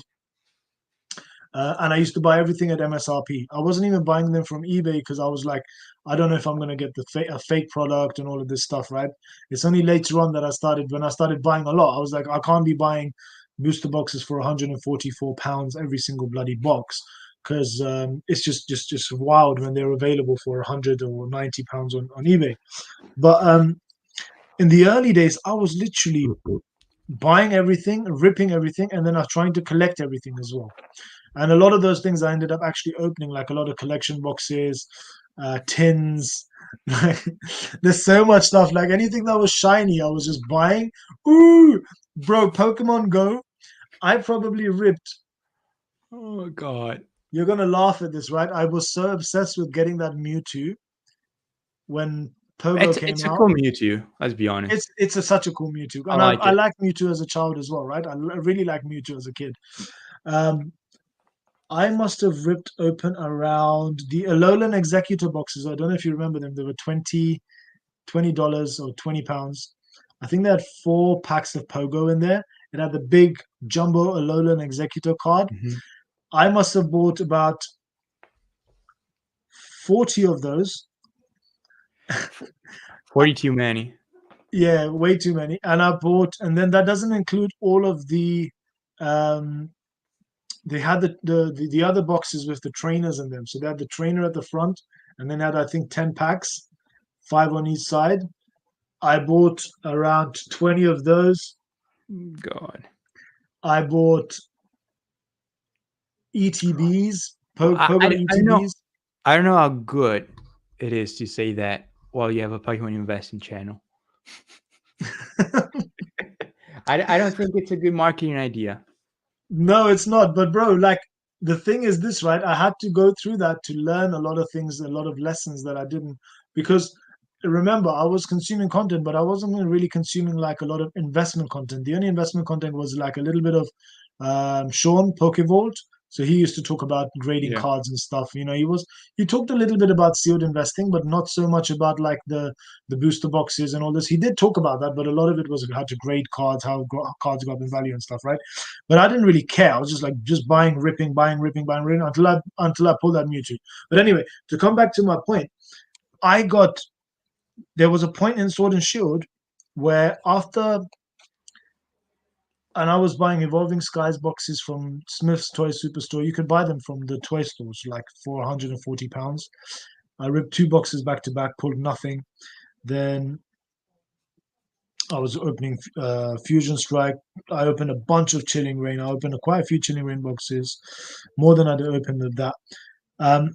And I used to buy everything at MSRP. I wasn't even buying them from eBay because I was like, I don't know if I'm going to get a fake product and all of this stuff, right? It's only later on that when I started buying a lot, I was like, I can't be buying booster boxes for £144 every single bloody box because it's just wild when they're available for £100 or £90 on eBay. But in the early days, I was literally buying everything, ripping everything, and then I was trying to collect everything as well. And a lot of those things I ended up actually opening, like a lot of collection boxes, tins. Like, there's so much stuff. Like anything that was shiny, I was just buying. Ooh, bro, Pokemon Go. I probably ripped.
Oh God.
You're gonna laugh at this, right? I was so obsessed with getting that Mewtwo when Pogo came
It's a
out.
cool Mewtwo. Let's be honest.
It's such a cool Mewtwo,
I
and
like
I
it.
like Mewtwo as a child as well, right? I really like Mewtwo as a kid. Um, I must have ripped open around the Alolan Executor boxes. I don't know if you remember them. They were $20 or £20. I think they had 4 packs of Pogo in there. It had the big jumbo Alolan Executor card.
Hmm.
I must have bought about 40 of those.
40 too many.
Yeah, way too many. And then that doesn't include all of the um they had the other boxes with the trainers in them. So they had the trainer at the front, and then had I think 10 packs, 5 on each side. I bought around 20 of those.
God.
I bought ETBs,
Well,
Pogo
I don't know.
ETBs.
I don't know how good it is to say that while you have a Pokemon investing channel. I don't think it's a good marketing idea.
No, it's not. But bro, like the thing is this, right? I had to go through that to learn a lot of things, a lot of lessons that I didn't because remember I was consuming content, but I wasn't really consuming like a lot of investment content. The only investment content was like a little bit of Sean Pokevault. So he used to talk about grading
Yeah.
cards and stuff. You know, he talked a little bit about sealed investing, but not so much about like the booster boxes and all this. He did talk about that, but a lot of it was how to grade cards, how cards go up in value and stuff, right? But I didn't really care. I was just like just buying, ripping, buying, ripping, buying, ripping until I pulled that Mewtwo. But anyway, to come back to my point, I got there was a point in Sword and Shield where after and I was buying Evolving Skies boxes from Smith's Toy Superstore. You could buy them from the toy stores like for £140. I ripped 2 boxes back to back, pulled nothing. Then I was opening Fusion Strike. I opened a bunch of Chilling Rain. I opened quite a few Chilling Rain boxes, more than I'd opened of that. Um,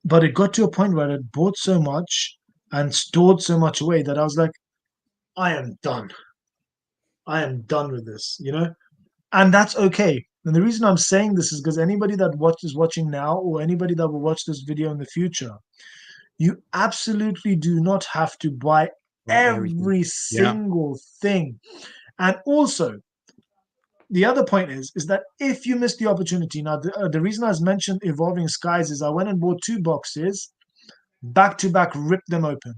but it got to a point where I had bought so much and stored so much away that I was like, I am done. I am done with this, and that's okay. And the reason I'm saying this is because anybody that is watching now, or anybody that will watch this video in the future, you absolutely do not have to buy
Buy everything.
every
Yeah.
single thing. And also, the other point is that if you miss the opportunity, now the reason I was mentioned Evolving Skies is I went and bought 2 boxes back to back, ripped them open,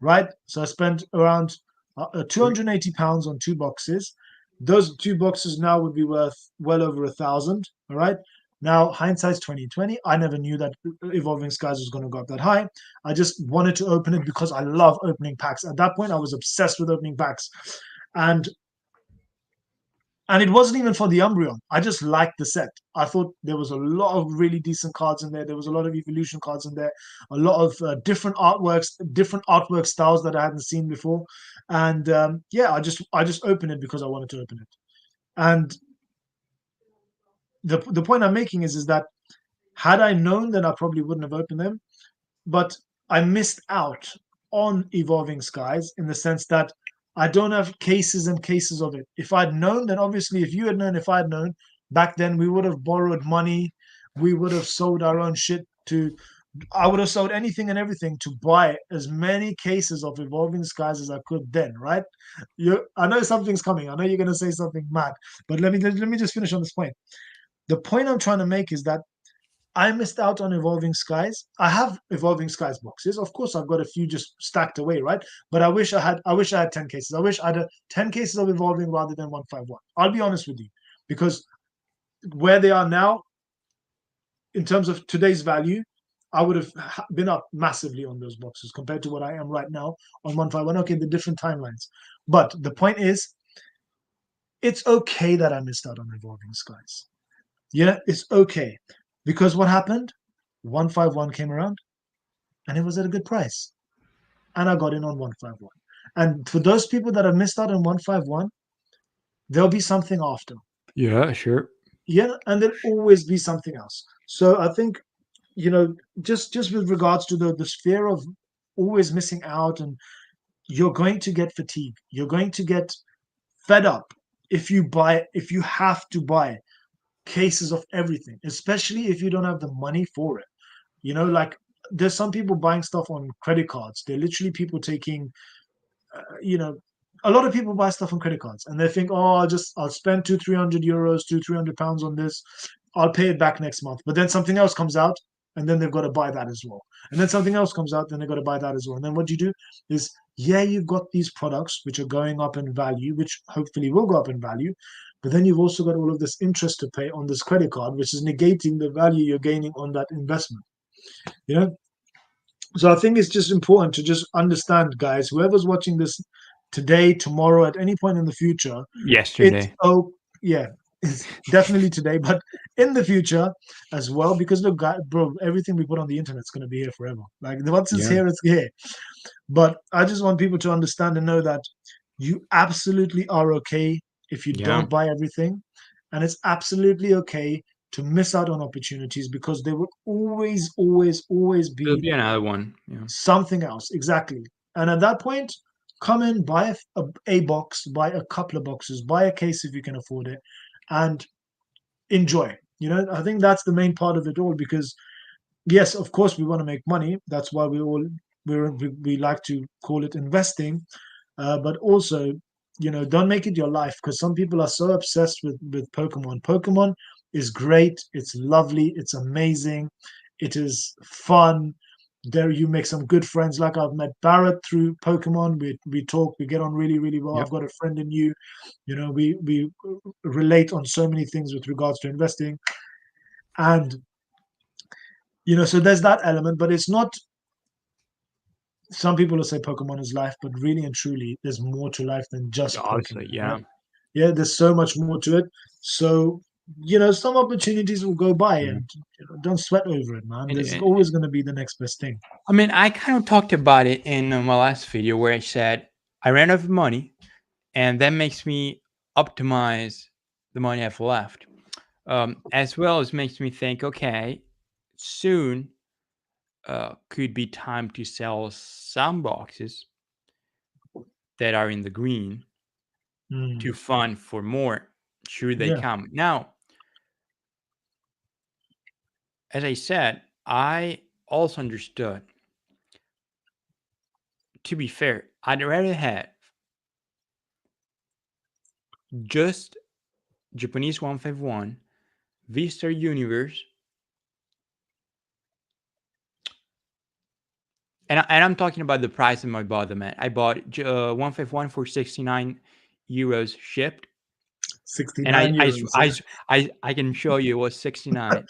right? So I spent around £280 on 2 boxes. Those 2 boxes now would be worth well over 1,000. All right. Now hindsight's 2020. I never knew that Evolving Skies was going to go up that high. I just wanted to open it because I love opening packs. At that point, I was obsessed with opening packs, and it wasn't even for the Umbreon. I just liked the set. I thought there was a lot of really decent cards in there. There was a lot of evolution cards in there, a lot of different artwork styles that I hadn't seen before. And yeah, I just opened it because I wanted to open it. And the point I'm making is that had I known, then I probably wouldn't have opened them. But I missed out on Evolving Skies in the sense that I don't have cases and cases of it. If I'd known, then obviously, if you had known, if I'd known back then, we would have borrowed money. We would have sold our own shit to. I would have sold anything and everything to buy as many cases of Evolving Skies as I could then, right? I know something's coming. I know you're going to say something mad, but let me just finish on this point. The point I'm trying to make is that I missed out on Evolving Skies. I have Evolving Skies boxes. Of course, I've got a few just stacked away, right? But I wish I had 10 cases. I wish I had 10 cases of Evolving rather than 151. I'll be honest with you. Because where they are now, in terms of today's value, I would have been up massively on those boxes compared to what I am right now on 151. Okay, the different timelines. But the point is, it's okay that I missed out on Revolving Skies. Yeah, it's okay. Because what happened? 151 came around and it was at a good price. And I got in on 151. And for those people that have missed out on 151, there'll be something after.
Yeah, sure.
Yeah, and there'll always be something else. So I think, just with regards to the sphere of always missing out, and you're going to get fatigued. You're going to get fed up if you have to buy cases of everything, especially if you don't have the money for it. Like there's some people buying stuff on credit cards. They're literally people taking, you know, a lot of people buy stuff on credit cards and they think, oh, I'll spend 200-300 euros, 200-300 pounds on this. I'll pay it back next month. But then something else comes out and then they've got to buy that as well. And then something else comes out, then they've got to buy that as well. And then what you do is, yeah, you've got these products which are going up in value, which hopefully will go up in value. But then you've also got all of this interest to pay on this credit card, which is negating the value you're gaining on that investment. You know, so I think it's just important to just understand, guys, whoever's watching this today, tomorrow, at any point in the future, it's
Yesterday.
oh yeah, it's definitely today, but in the future as well, because look, guy, bro, everything we put on the internet's gonna be here forever. Like once it's
Yeah.
here, it's here. But I just want people to understand and know that you absolutely are okay if you
Yeah.
don't buy everything. And it's absolutely okay to miss out on opportunities because there will always, always, always
There'll
be
be another one. Yeah.
something else. Exactly. And at that point, come in, buy a box, buy a couple of boxes, buy a case if you can afford it, and enjoy. I think that's the main part of it all because yes, of course, we want to make money. That's why we like to call it investing. But also, don't make it your life because some people are so obsessed with Pokemon. Pokemon is great. It's lovely. It's amazing. It is fun. There you make some good friends. Like I've met Barrett through Pokemon. We talk. We get on really really well. I've
Yep.
got a friend in you. We relate on so many things with regards to investing, and so there's that element. But it's not. Some people will say Pokemon is life, but really and truly, there's more to life than just
Obviously,
Pokemon, right?
yeah.
Yeah, there's so much more to it. So, some opportunities will go by
Yeah.
and don't sweat over it, man.
And,
There's
and
always going to be the next best thing.
I mean, I kind of talked about it in my last video where I said I ran out of money, and that makes me optimize the money I've left, as well as makes me think, okay, soon could be time to sell some boxes that are in the green to
Mm,
fund for more should they
yeah,
come. Now, as I said, I also understood, to be fair, I'd rather have just Japanese 151, Vista Universe, and I'm talking about the price of I bought them at. I bought 151 for 69 euros shipped, and
69 euros. Yeah.
I can show you it was 69.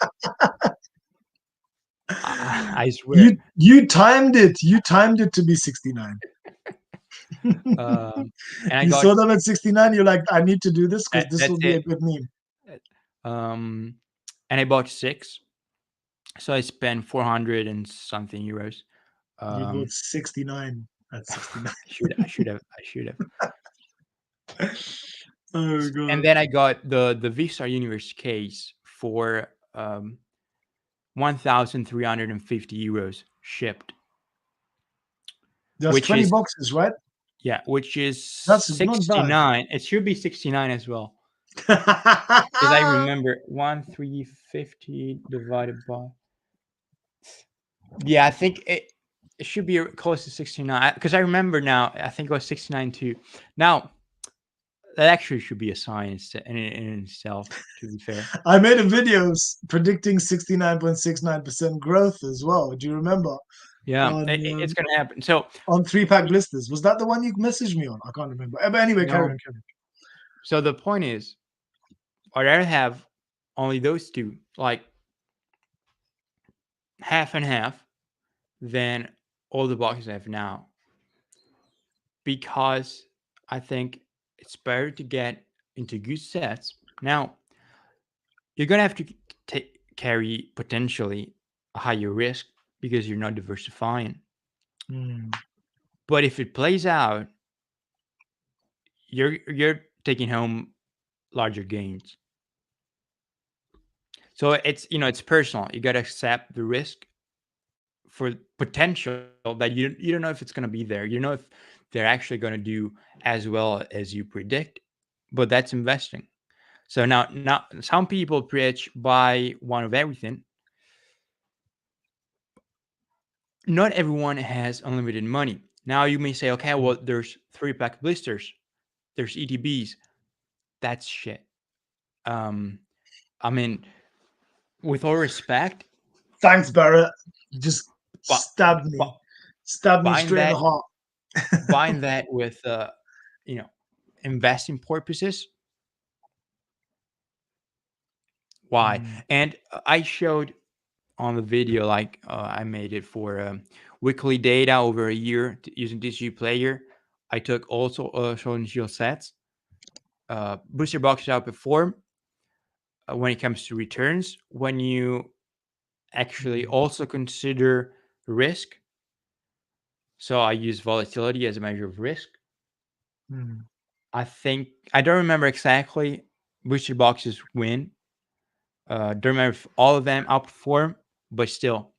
I swear.
You timed it. You timed it to be 69.
Um, and I
You
got
saw them at 69. You're like, I need to do this because
that.
this
That's
will be a
it.
good meme.
Um, and I bought six, so I spent 400 and something euros.
You bought
Um,
69 at 69.
I should have.
Oh
And
god.
then I got the Vista Universe case for 1,350 euros shipped,
That's
which
20
is
boxes, right?
which is
That's not bad.
69. It should be 69 as well, because I remember 1,350 divided by. Yeah, I think it should be close to 69 because I remember now. I think it was 69 too. Now that actually should be a science in itself. To be fair,
I made a video predicting 69.69% growth as well. Do you remember?
yeah,
On
it's gonna happen. So
on 3-pack blisters. Was that the one you messaged me on? I can't remember. But anyway, carry
no.
on, carry
So the point is, I'd rather have only those two. Like half and half than all the boxes I have now, because I think it's better to get into good sets. Now, you're gonna have to carry potentially a higher risk because you're not diversifying.
Mm,
But if it plays out, you're taking home larger gains. So it's personal. You gotta accept the risk for potential that you don't know if it's gonna be there. You don't know if they're actually gonna do as well as you predict. But that's investing. So now some people preach buy one of everything. Not everyone has unlimited money. Now you may say, okay,
mm.
well, there's 3-pack blisters, there's ETBs. That's shit. Um, I mean, with all respect,
Thanks, Barrett. You just
but,
stabbed
but
me. Stabbed me
buying
straight in the
that
heart.
buying that with you know investing purposes, why?
Mm,
And I showed on the video, like I made it for weekly data over a year using TCG Player. I took also Sword and Shield sets. Booster boxes outperform when it comes to returns. When you actually
mm,
also consider risk, so I use volatility as a measure of risk.
mm.
I think I don't remember exactly booster boxes win. Don't remember if all of them outperform, but still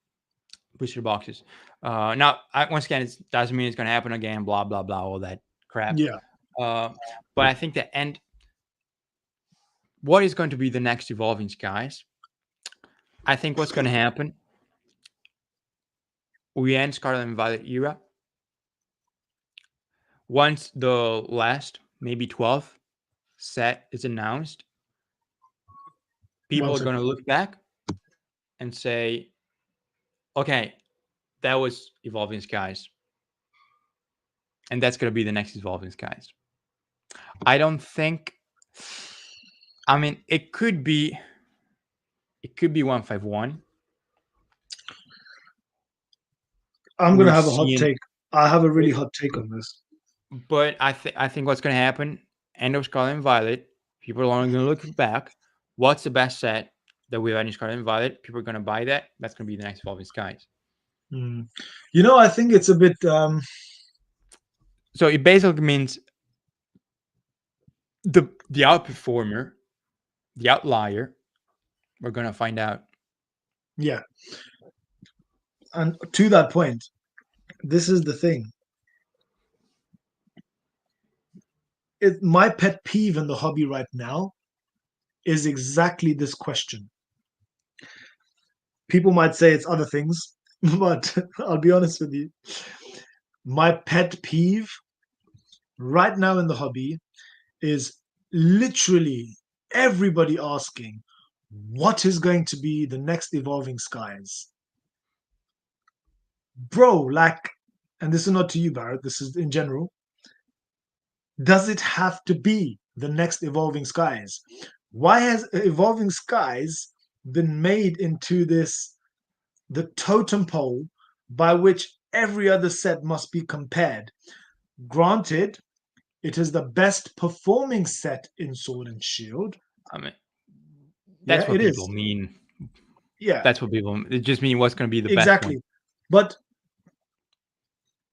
booster boxes. Now, once again, it doesn't mean it's going to happen again. Blah blah blah, all that crap.
Yeah.
Uh, but I think the end. What is going to be the next evolving skies? I think what's going to happen. We end Scarlet and Violet era. Once the last, maybe 12th set is announced,
One
people are going to
second.
look back and say, okay, that was Evolving Skies. And that's going to be the next Evolving Skies. I don't think, I mean, it could be 151.
I'm gonna
We're
have a hot
seeing,
take. I have a really hot take on this.
but I think what's going to happen, end of Scarlet and Violet, people are only going to look back. What's the best set that we've had in Scarlet and Violet? People are going to buy that. That's going to be the next Evolving Skies.
Mm. I think it's a bit.
So it basically means the outperformer, the outlier, we're going to find out.
Yeah, and to that point, this is the thing. My pet peeve in the hobby right now is exactly this question. People might say it's other things, but I'll be honest with you. My pet peeve right now in the hobby is literally everybody asking, what is going to be the next evolving skies? Bro, like, and this is not to you, Barrett, this is in general. Does it have to be the next evolving skies? Why has evolving skies been made into this the totem pole by which every other set must be compared? Granted, it is the best performing set in Sword and Shield.
I mean,
Yeah,
that's what
it
people
is.
mean.
Yeah,
That's what people. It just mean what's going to be the best one.
exactly. But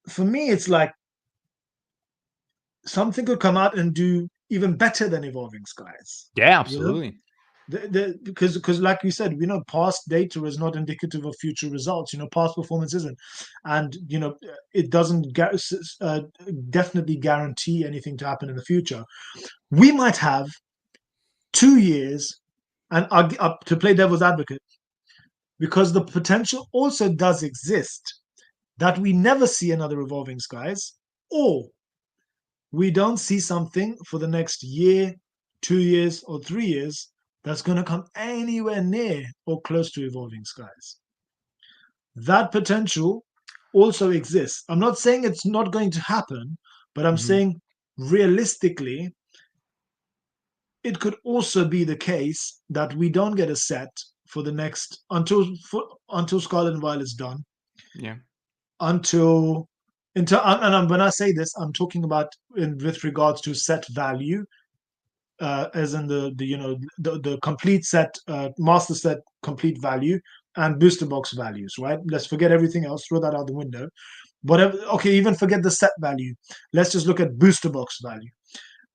for me, it's like something could come out and do even better than Evolving Skies.
Yeah,
You know,
absolutely.
because like we said, we know past data is not indicative of future results. Past performance isn't, and it doesn't definitely guarantee anything to happen in the future. We might have 2 years, and to play devil's advocate, because the potential also does exist that we never see another Evolving Skies, or we don't see something for the next year, 2 years, or 3 years that's going to come anywhere near or close to Evolving Skies. That potential also exists. I'm not saying it's not going to happen, but I'm
Hmm.
saying realistically, it could also be the case that we don't get a set for the next until Scarlet and Violet's done,
Yeah.
until when I say this, I'm talking about in with regards to set value, as in the the complete set, master set complete value and booster box values. Right? Let's forget everything else. Throw that out the window. Whatever. Okay, even forget the set value. Let's just look at booster box value.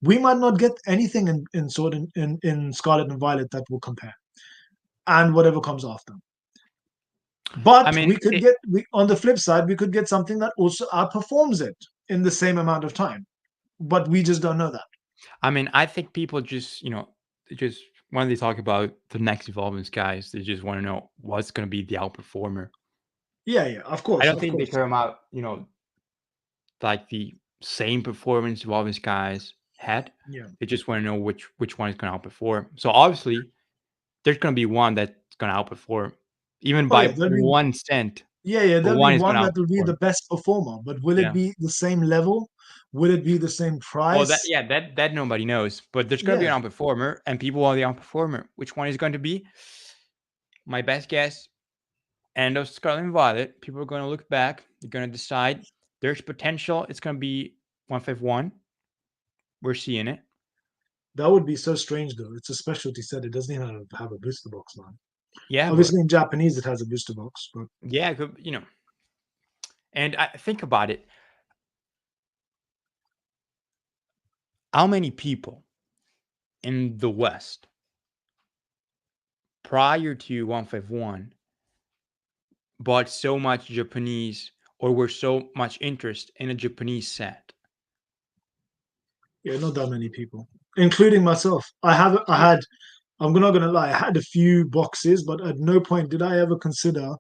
We might not get anything in Sword in Scarlet and Violet that will compare, and whatever comes after.
I
But
mean,
we could get on the flip side, we could get something that also outperforms it in the same amount of time. But we just don't know that.
I think people just, they just when they talk about the next evolving skies, they just want to know what's going to be the outperformer.
Yeah, yeah, of
I
course,
don't
of
think they
course.
care about, like the same performance evolving skies had.
Yeah.
They just want to know which one is going to outperform. So obviously, there's going to be one that's going to outperform, even
Oh yeah,
by
there'll be
1 cent.
yeah, yeah,
But
there'll be
one is going
one
to
that will be
outperform.
the best performer, but will it
Yeah.
be the same level? Will it be the same
Well, that
price?
yeah, that nobody knows. But there's going to be
Yeah,
an outperformer, and people want the outperformer. Which one is going to be? My best guess, end of Scarlet and Violet. People are going to look back. They're going to decide there's potential. It's going to be 151. We're seeing it.
that would be so strange though. It's a specialty set. It doesn't even have a booster box, man.
Yeah, but
Obviously, in Japanese, it has a booster box, but
yeah, and I think about it. How many people in the West prior to 151 bought so much Japanese or were so much interest in a Japanese set?
yeah, not that many people, including myself. I
Yeah.
had. I'm not gonna lie. I had a few boxes, but at no point did I ever consider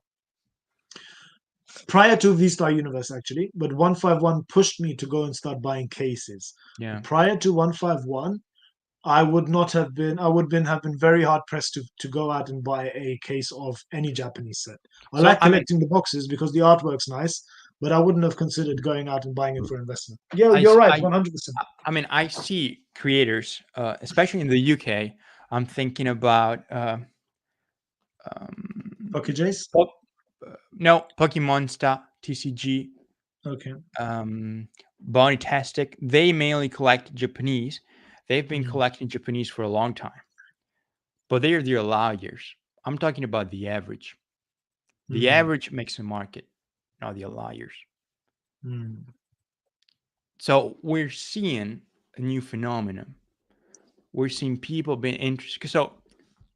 prior to V Star Universe actually. But 151 pushed me to go and start buying cases.
Yeah.
Prior to 151, I would not have been. I would have been very hard pressed to go out and buy a case of any Japanese set. I
So
like collecting the boxes because the artwork's nice, but I wouldn't have considered going out and buying it for investment. Yeah,
I
you're
s-
right,
I
100%.
I see creators, especially in the UK. I'm thinking about um,
Okay, Jace.
Po- no Pokemon Star TCG,
Okay.
Tastic. They mainly collect Japanese. They've been
Mm,
collecting Japanese for a long time, but they are the outliers. I'm talking about the average. The
mm,
average makes a market, not the outliers.
mm.
So we're seeing a new phenomenon. We're seeing people being interested. So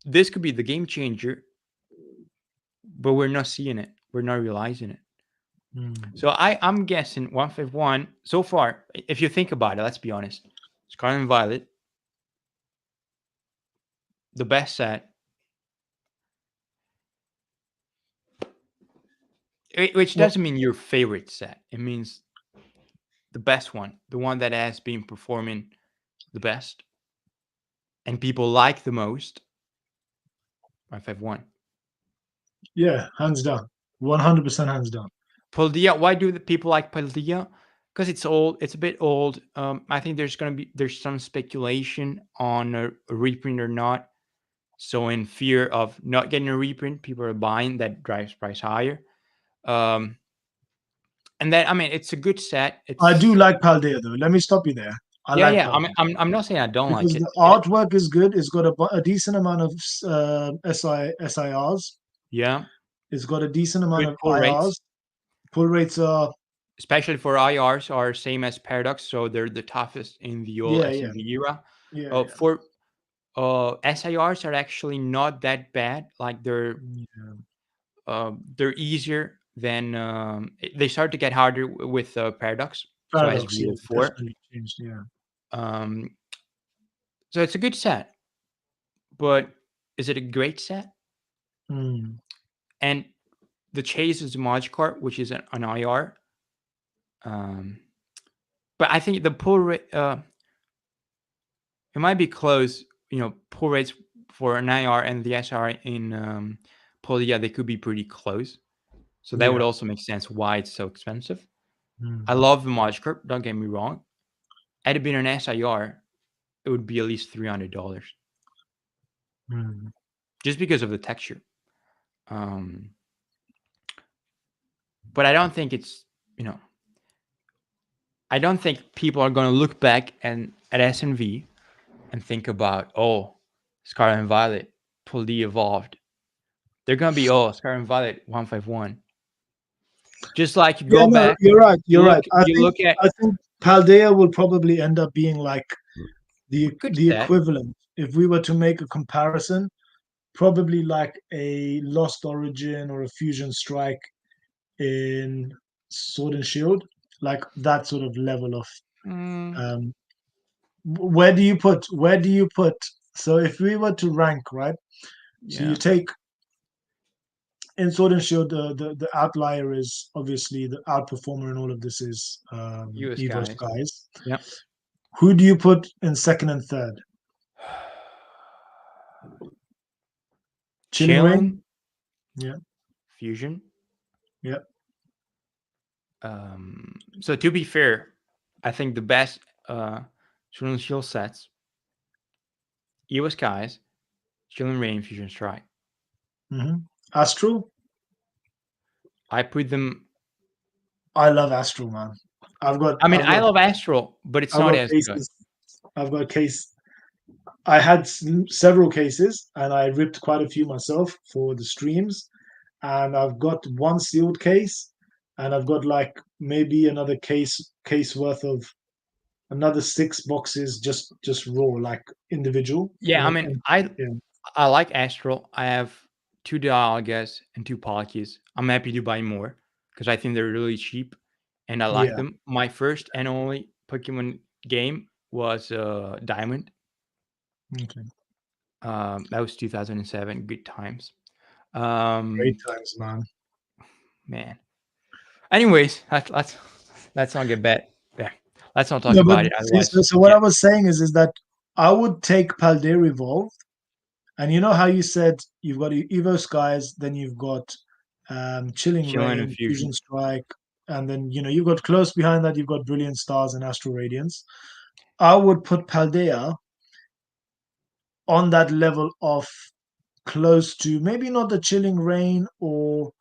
this could be the game changer, but we're not seeing it. We're not realizing it.
Mm.
So I'm guessing 151 so far. If you think about it, let's be honest. Scarlet and Violet, the best set, which
Well,
doesn't mean your favorite set. It means the best one, the one that has been performing the best and people like the most. 151.
yeah, hands down, 100% hands down.
Paldea, why do the people like Paldea? Because it's old. It's a bit old. I think there's some speculation on a reprint or not. So in fear of not getting a reprint, people are buying. That drives price higher. Um, and then it's a good set.
I do
It's
like Paldea though. Let me stop you there. I
yeah,
like
yeah.
Paldea
I'm not saying I don't like
because
it.
the artwork is good. It's got a decent amount of SIRs.
Yeah,
It's got a decent amount
good
of
pull rates,
IRs. Pull rates are
especially for IRs, are same as Paradox, so they're the toughest in the old
yeah, yeah,
SMV era.
yeah, yeah.
For SIRs are actually not that bad. Like
Yeah.
they're easier than they start to get harder with Paradox. So as
Paradox, yeah,
Rule 4.
definitely changed. Yeah.
Um, so it's a good set, but is it a great set?
Mm.
And the Chase is a Mod card, which is an IR. Um, but I think the pull rate, it might be close. Pull rates for an IR and the SR in pull, yeah, they could be pretty close. So that would
Yeah.
also make sense why it's so expensive. I
Mm.
love the Mod card. Don't get me wrong. Had it been an SIR, it would be at least $300
Mm.
just because of the texture. Um, but I don't think it's you know I don't think people are going to look back and at SNV and think about, oh, Scarlet and Violet fully evolved. They're going to be, oh, Scarlet and Violet 151. Just like you
Yeah,
go
no,
back,
you're right. You're right.
you look at
I think Paldea will probably end up being like
good
the
set.
equivalent. If we were to make a comparison, probably like a Lost Origin or a Fusion Strike in Sword and Shield, like that sort of level of
Mm,
um where do you put so if we were to rank, right? So you
yeah,
take in Sword and Shield, the outlier is obviously the outperformer in all of this is
US
Evo
guys.
Skies.
Yeah.
Who do you put in second and third? Chilling Reign?
Chillin,
Yeah,
Fusion.
yeah.
So to be fair, I think the best Sword and Shield sets, US guys, Chillin Rain, Fusion Strike.
Astral?
I put them.
I love Astral, man. I've got
I mean,
I've
I
got
love Astral, but it's
I've
not
got
as good.
cases. I've got a case. I had several cases, and I ripped quite a few myself for the streams. And I've got one sealed case, and I've got like maybe another case worth of another six boxes just raw, like individual.
Yeah, I mean,
And yeah,
I like Astral. I have two Dialgas and two Palkies. I'm happy to buy more because I think they're really cheap and I like
yeah.
them. My first and only Pokemon game was Diamond.
Okay.
That was 2007. Good times.
Great
Um,
times, man.
man. Anyways, let's not get bad. Yeah, let's not talk
No, but
about it.
see,
Otherwise,
so
we
what
can
I was saying is that I would take Paldear Evolve, and you know how you said you've got Evo Skies, then you've got Chilling
chill in a
Rain, Fusion
fusion.
Strike, and then you've got close behind that you've got Brilliant Stars and Astral Radiance. I would put Paldea on that level of close to maybe not the Chilling Rain or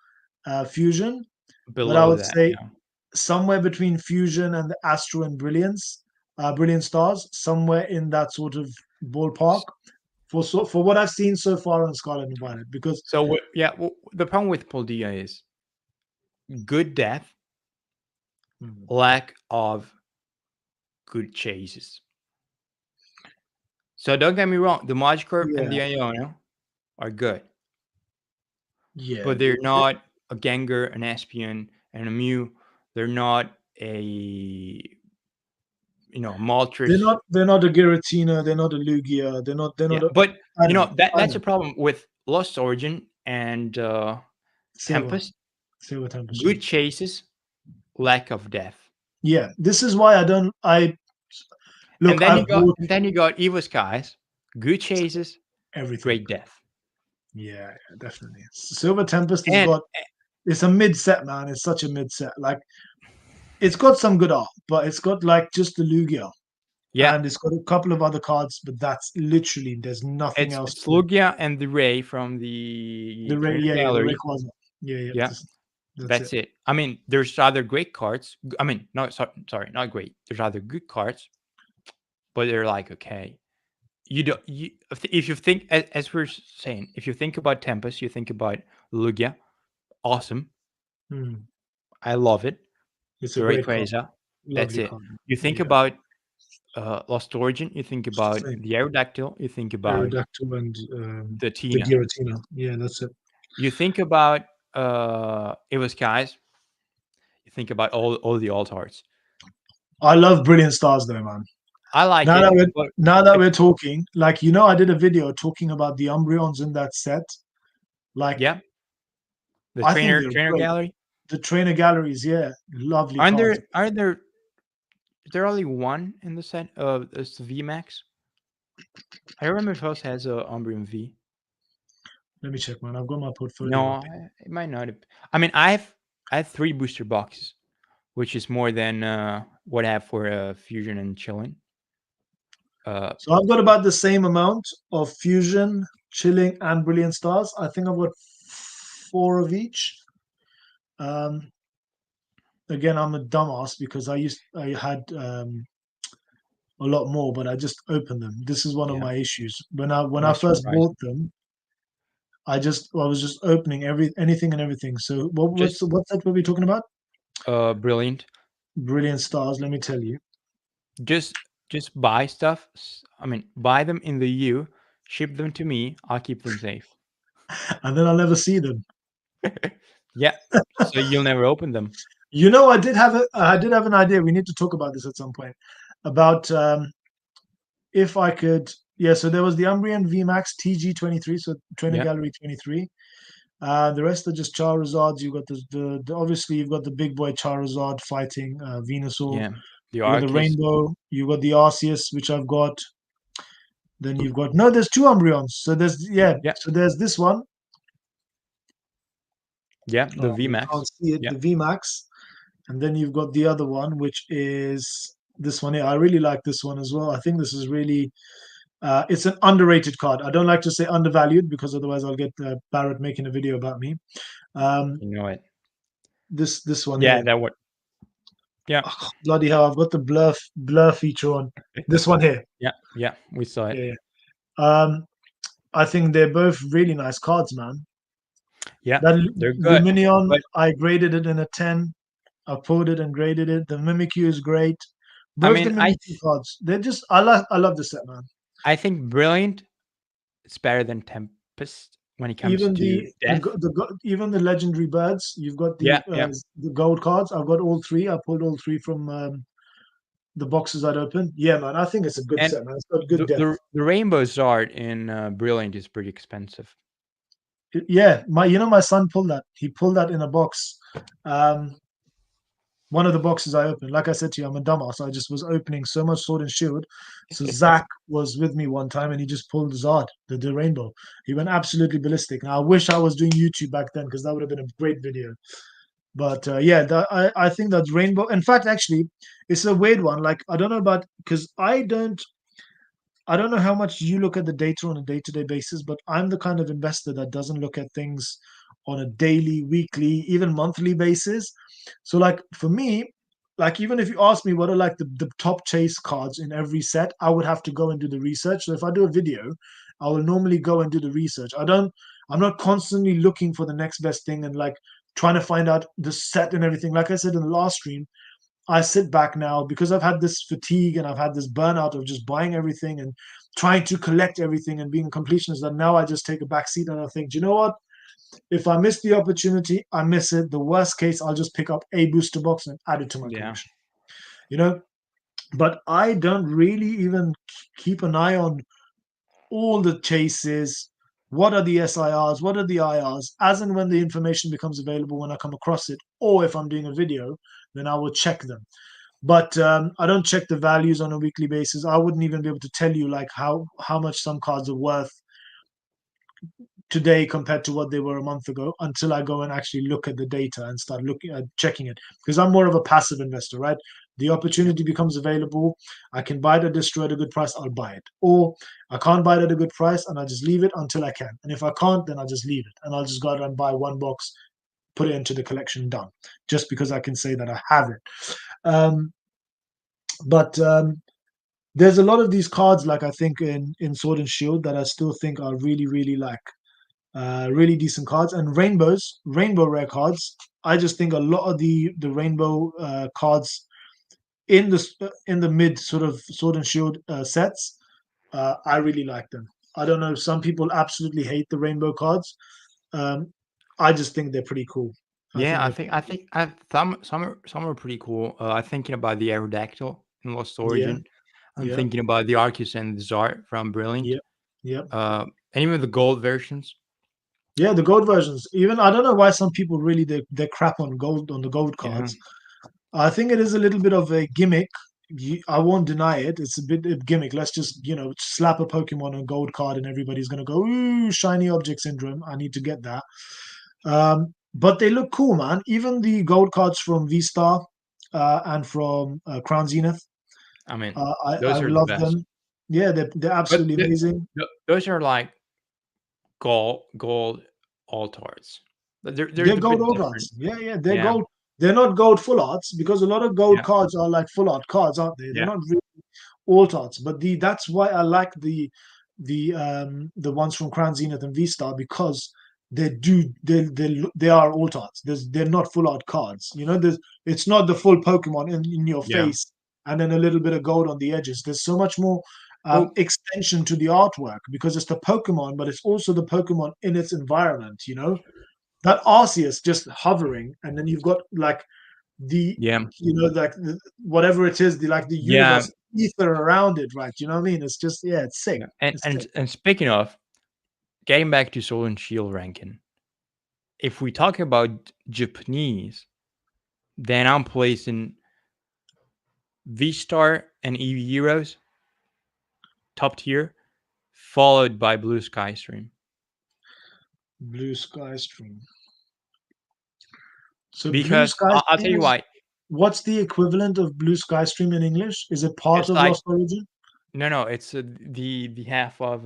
Fusion, but I
Below
would
that.
say
Yeah.
somewhere between Fusion and the Astro and Brilliance, Brilliant Stars, somewhere in that sort of ballpark for what I've seen so far on Scarlet and Violet. Because
So yeah, the problem with Poldia is good death,
mm,
lack of good chases. So don't get me wrong, the Magikarp and
yeah,
the Iono are good,
yeah,
but they're not a Gengar, an Espion, and a Mew. They're not a Moltres.
they're not a Giratina, they're not a Lugia, they're
Yeah,
not a
but
I know, I
that's
know.
a problem with Lost Origin and
Silver,
Tempest.
Silver Temperature.
Good chases, lack of death.
Yeah, this is why I don't. I
And
look.
then you
I've
got
bought
Evo Skies, good chases,
everything.
great death.
Yeah, yeah, definitely. Silver Tempest has
And
got. It's a mid set, man. It's such a mid set. Like it's got some good art, but it's got like just the Lugia,
yeah,
and it's got a couple of other cards, but that's literally there's nothing else
it's
to it.
Lugia and the Ray from the Trainer
Yeah, yeah, the
Gallery.
Rayquaza. Yeah, yeah,
Yeah,
that's it.
that's it. I mean, there's other great cards. I mean, no, sorry, not great. There's other good cards, but they're like okay. You don't. If you think, as we're saying, if you think about Tempest, you think about Lugia. Awesome,
Hmm.
I love it.
It's a
The
great card,
Rayquaza. That's
lovely
it.
card.
You think
Yeah,
about Lost Origin. You think about
same.
the Aerodactyl. You think about
Aerodactyl and
the
the
Tina.
Giratina. Yeah, that's it.
You think about it was guys. You think about all the alt arts.
I love Brilliant Stars though, man.
I like
Now that
it,
we're
but
now that
it,
we're talking, like I did a video talking about the Umbreons in that set. Like
yeah, the
I think they're
trainer
great.
gallery.
The trainer galleries, yeah, lovely
Aren't
cards.
there? Are there? Is there only one in the set? It's the VMAX. I don't remember if else has a Umbreon V.
Let me check, man. I've got my portfolio up.
No, it might not. I mean, I have three booster boxes, which is more than what I have for Fusion and Chillin. Uh,
So I've got about the same amount of Fusion, Chilling, and Brilliant Stars. I think I've got 4 of each. Um, Again, I'm a dumbass because I had a lot more, but I just opened them. This is one of
Yeah,
my issues. When I
very
first
surprising.
bought them, I was just opening anything and everything. So
Just
what's that? What we talking about?
brilliant.
Brilliant stars. Let me tell you.
Just just buy stuff. I mean, buy them in the EU, ship them to me. I'll keep them safe.
And then I'll never see them.
Yeah, so you'll never open them.
You know, I did have an idea. We need to talk about this at some point about if I could. Yeah, so there was the Umbrian VMAX TG23, so Trainer
Yeah,
Gallery 23. The rest are just Charizards. You've got the obviously you've got the big boy Charizard fighting Venusaur.
yeah. The
You got the
Arceus.
Rainbow. You got the Arceus, which I've got. Then you've got no. There's two Umbreons. So there's yeah.
Yeah,
So there's this one.
yeah. The
Oh,
V
you
Max.
can't see it.
Yeah,
The VMAX, and then you've got the other one, which is this one here. I really like this one as well. I think this is really it's an underrated card. I don't like to say undervalued because otherwise I'll get Barrett making a video about me. Um,
you know it.
this one
Yeah,
here.
that would. Yeah,
Oh, bloody hell! I've got the blur feature on. This one here.
yeah, yeah. We saw it.
Yeah. Yeah. I think they're both really nice cards, man.
Yeah,
That
they're good.
Luminion,
But
I graded it in a 10. I pulled it and graded it. The Mimikyu is great.
I
Both the
mean,
Mimikyu cards, they're just I love the set, man.
I think brilliant is better than Tempest when it comes
Even
to death.
even the legendary birds. You've got
Yeah, yeah.
the gold cards. I've got all three. I pulled all three from the boxes I'd opened. Yeah, man. I think it's a good
And
set, man. It's got good
the
depth.
the rainbow art in brilliant is pretty expensive.
Yeah, my son pulled that. He pulled that in a box. Um, one of the boxes I opened. Like I said to you, I'm a dumbass. I just was opening so much Sword and Shield. So Zach was with me one time and he just pulled Zard, the rainbow. He went absolutely ballistic. Now I wish I was doing YouTube back then because that would have been a great video. But yeah, I think that rainbow. In fact, actually, it's a weird one. Like I don't know about because I don't know how much you look at the data on a day-to-day basis, but I'm the kind of investor that doesn't look at things on a daily, weekly, even monthly basis. So like for me, like even if you ask me what are like the top chase cards in every set, I would have to go and do the research. So if I do a video, I will normally go and do the research. I'm not constantly looking for the next best thing and like trying to find out the set and everything. Like I said in the last stream, I sit back now because I've had this fatigue and I've had this burnout of just buying everything and trying to collect everything and being a completionist that now I just take a back seat and I think, do you know what? If I miss the opportunity, I miss it. The worst case, I'll just pick up a booster box and add it to my
Yeah.
collection. You know, but I don't really even keep an eye on all the chases. What are the SIRs? What are the IRs? As and when the information becomes available, when I come across it, or if I'm doing a video, then I will check them. But I don't check the values on a weekly basis. I wouldn't even be able to tell you like how much some cards are worth today compared to what they were a month ago until I go and actually look at the data and start looking at checking it. Because I'm more of a passive investor, right? The
Yeah.
opportunity becomes available. I can buy it at distro at a good price, I'll buy it. Or I can't buy it at a good price and I just leave it until I can. And if I can't, then I'll just leave it. And I'll just go out and buy one box, put it into the collection, done. Just because I can say that I have it. But there's a lot of these cards, like I think in Sword and Shield, that I still think are really, really like really decent cards. And rainbow rare cards. I just think a lot of the rainbow cards in the mid sort of Sword and Shield sets, I really like them. I don't know. Some people absolutely hate the rainbow cards. Um, I just think they're pretty cool. I
Yeah,
think
I
they're
think I think I, some are pretty cool. I'm thinking about the Aerodactyl in Lost
yeah,
Origin. I'm
yeah,
thinking about the Arceus and the Zard from Brilliant.
yeah, yeah.
And even the gold versions.
Yeah, the gold versions. Even I don't know why some people really they crap on the gold
Yeah.
cards. I think it is a little bit of a gimmick. I won't deny it. It's a bit of gimmick. Let's just slap a Pokemon on a gold card and everybody's gonna go ooh shiny object syndrome. I need to get that. But they look cool, man. Even the gold cards from V Star and from Crown Zenith,
I mean,
I
those are the
love
best.
them. Yeah, they're
But
absolutely amazing.
those are like gold altars. They're
They're
a
gold
bit
alt
different.
arts. Yeah, yeah, they're
Yeah,
gold. They're not gold full arts because a lot of gold
yeah,
cards are like full art cards, aren't they? They're
yeah.
not really alt arts. But that's why I like the ones from Crown Zenith and V Star because they are alt arts. They're not full art cards. You know, it's not the full Pokemon in your
Yeah.
face and then a little bit of gold on the edges. There's so much more
Well,
extension to the artwork because it's the Pokemon, but it's also the Pokemon in its environment. You know, that Arceus just hovering, and then you've got like the
yeah,
like whatever it is, the like the
yeah,
universe ether around it, right? You know what I mean? It's just yeah, it's sick.
yeah.
It's sick.
And speaking of getting back to Sword and Shield ranking, if we talk about Japanese, then I'm placing V Star and EV Heroes top tier, followed by Blue Sky Stream.
Blue Sky Stream. So Blue
Because
Sky
I'll tell
Stream
you
is
why.
what's the equivalent of Blue Sky Stream in English? Is it part
It's
of
like
Lost Origin?
no, it's the half of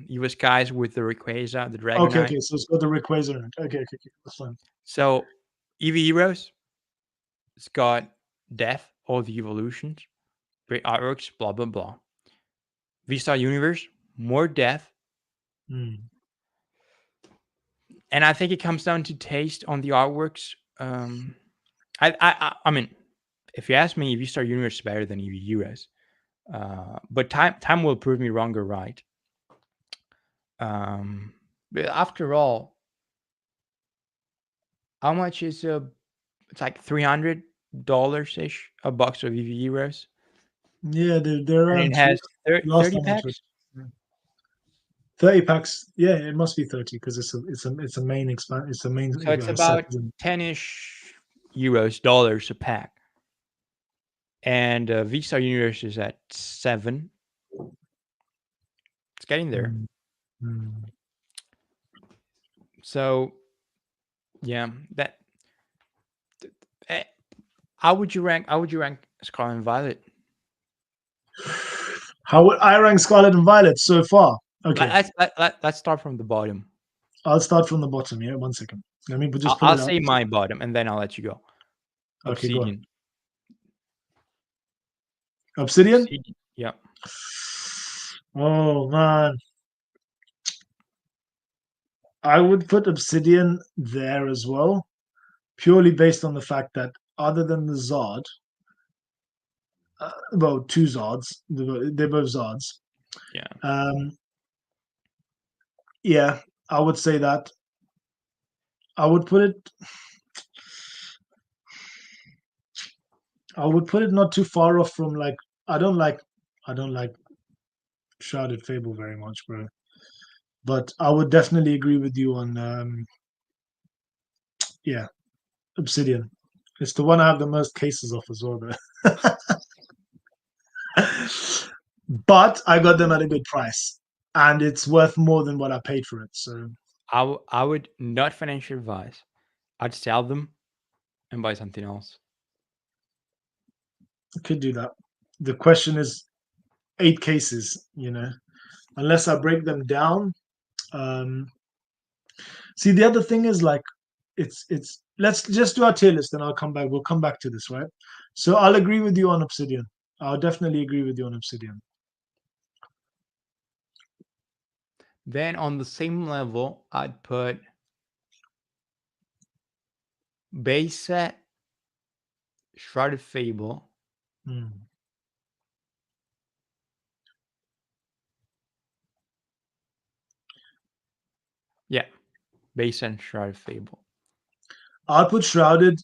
US guys with the Rayquaza, the
Okay,
Dragonite.
okay. So it's got the Rayquaza in it. Okay, okay, okay. That's fine.
So EV Heroes, it's got Death, all the evolutions, great artworks, blah blah blah. V-Star Universe, more Death,
Mm.
and I think it comes down to taste on the artworks. I mean, if you ask me, V-Star Universe is better than EV Heroes, but time will prove me wrong or right. But after all, how much is a? It's like $300 ish a box of EV Heroes,
Yeah, they're
and
around
it has
last
30
time I checked.
packs.
Yeah. 30 packs. Yeah, it must be 30 because it's a main it's a main
So it's
set.
about 10-ish euros dollars a pack, and V-Star Universe is at 7. It's getting there.
Mm, mm.
So yeah, that. eh, How would you rank? How would you rank Scarlet and Violet?
How would I rank Scarlet and Violet so far? Okay,
Let's start from the bottom.
I'll start from the bottom. Yeah, one second. Let me just pull
I'll
it out.
say my bottom, and then I'll let you go.
Okay, go on.
Obsidian.
Obsidian.
Obsidian. Yeah.
Oh man, I would put Obsidian there as well, purely based on the fact that other than the Zod, well, two Zods, they're both Zods.
Yeah.
Um, yeah, I would say that. I would put it. I would put it not too far off from like I don't like I don't like Shrouded Fable very much, bro. But I would definitely agree with you on yeah, Obsidian. It's the one I have the most cases of as well, though. But I got them at a good price, and it's worth more than what I paid for it. So
I would not financial advise. I'd sell them and buy something else.
I could do that. The question is 8 cases, unless I break them down. Um, See, the other thing is like it's let's just do our tier list and I'll come back. We'll come back to this, right? So I'll agree with you on Obsidian. I'll definitely agree with you on Obsidian.
Then on the same level, I'd put base set, Shrouded Fable.
Hmm.
Yeah, base set and Shrouded Fable.
I'll put Shrouded.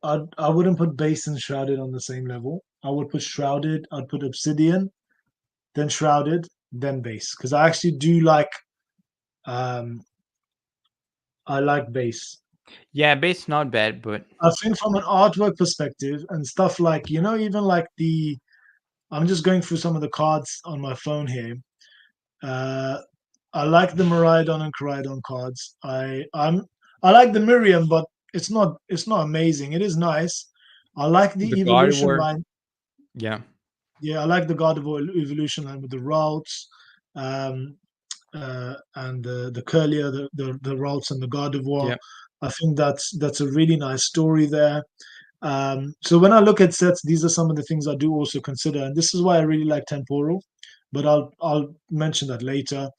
I wouldn't put Base and Shrouded on the same level. I would put Shrouded. I'd put Obsidian, then Shrouded, then Base because I actually do like. Um, I like Base.
Yeah, base not bad, but
I think from an artwork perspective and stuff like even like the. I'm just going through some of the cards on my phone here. Uh, I like the Miraidon and Coridon cards. I like the Miriam, but it's not amazing. It is nice. I like
the
the evolution
Gardevoir.
line.
Yeah,
Yeah, I like the God of Evolution line with the routes. Um, and the Curlier, the Ralts and the Gardevoir.
Yeah,
I think that's a really nice story there. So when I look at sets, these are some of the things I do also consider, and this is why I really like Temporal. But I'll mention that later.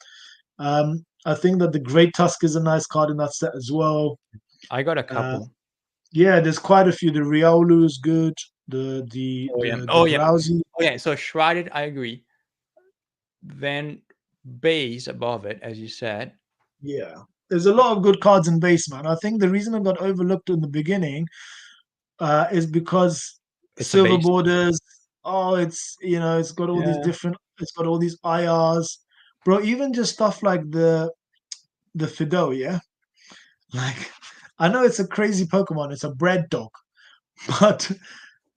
I think that the Great Tusk is a nice card in that set as well.
I got a
Uh,
couple.
yeah, there's quite a few. The Riolu is good.
Oh yeah.
The
Oh yeah.
Drowsy.
Oh yeah. So shrouded, I agree. Then base above it, as you said.
Yeah, there's a lot of good cards in base, man. I think the reason it got overlooked in the beginning is because
It's a
silver
base.
borders. Oh, it's got all these
Yeah.
different. It's got all these IRs, bro. Even just stuff like the Fido, yeah. Like, I know it's a crazy Pokemon. It's a bread dog, but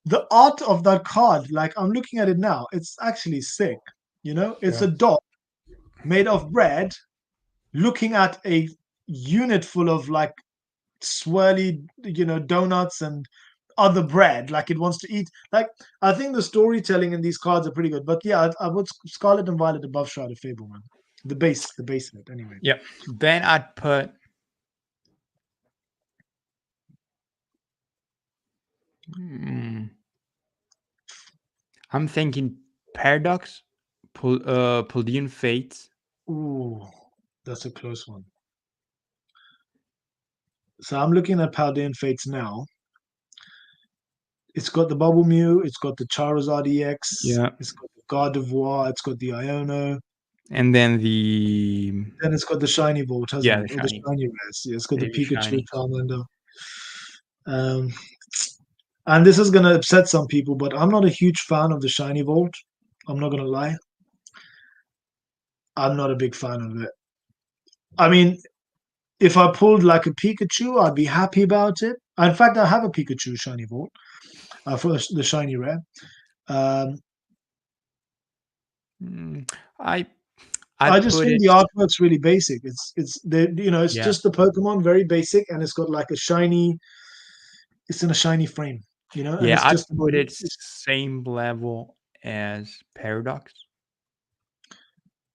the art of that card, like I'm looking at it now, it's actually sick. It's
Yeah.
a dog made of bread, looking at a unit full of like swirly, donuts and other bread, like it wants to eat. Like, I think the storytelling in these cards are pretty good. But yeah, I would Scarlet and Violet above Shrouded Fable, man. The base of it, anyway.
Yeah. Then I'd put. Hmm, I'm thinking Paradox, Palladian Fates.
Ooh, that's a close one. So I'm looking at Paldean Fates now. It's got the Bubble Mew, it's got the Charizard EX,
Yeah.
it's got the Gardevoir, it's got the Iono,
And then the
then it's got the Shiny Vault, hasn't
yeah, the
it? Or the
shiny,
Shiny Rares. Yeah, it's got the
baby
Pikachu,
shinies.
Charmander. Um, and this is going to upset some people, but I'm not a huge fan of the Shiny Vault. I'm not going to lie. I'm not a big fan of it. I mean, if I pulled like a Pikachu, I'd be happy about it. In fact, I have a Pikachu Shiny Vault for the Shiny Rare. Um,
Mm, I
I
I'd
just
put
think
it.
the artwork's really basic. It's
Yeah,
just the Pokemon, very basic, and it's got like a shiny. It's in a shiny frame, and
yeah,
it's
I'd
just.
put it same level as Paradox.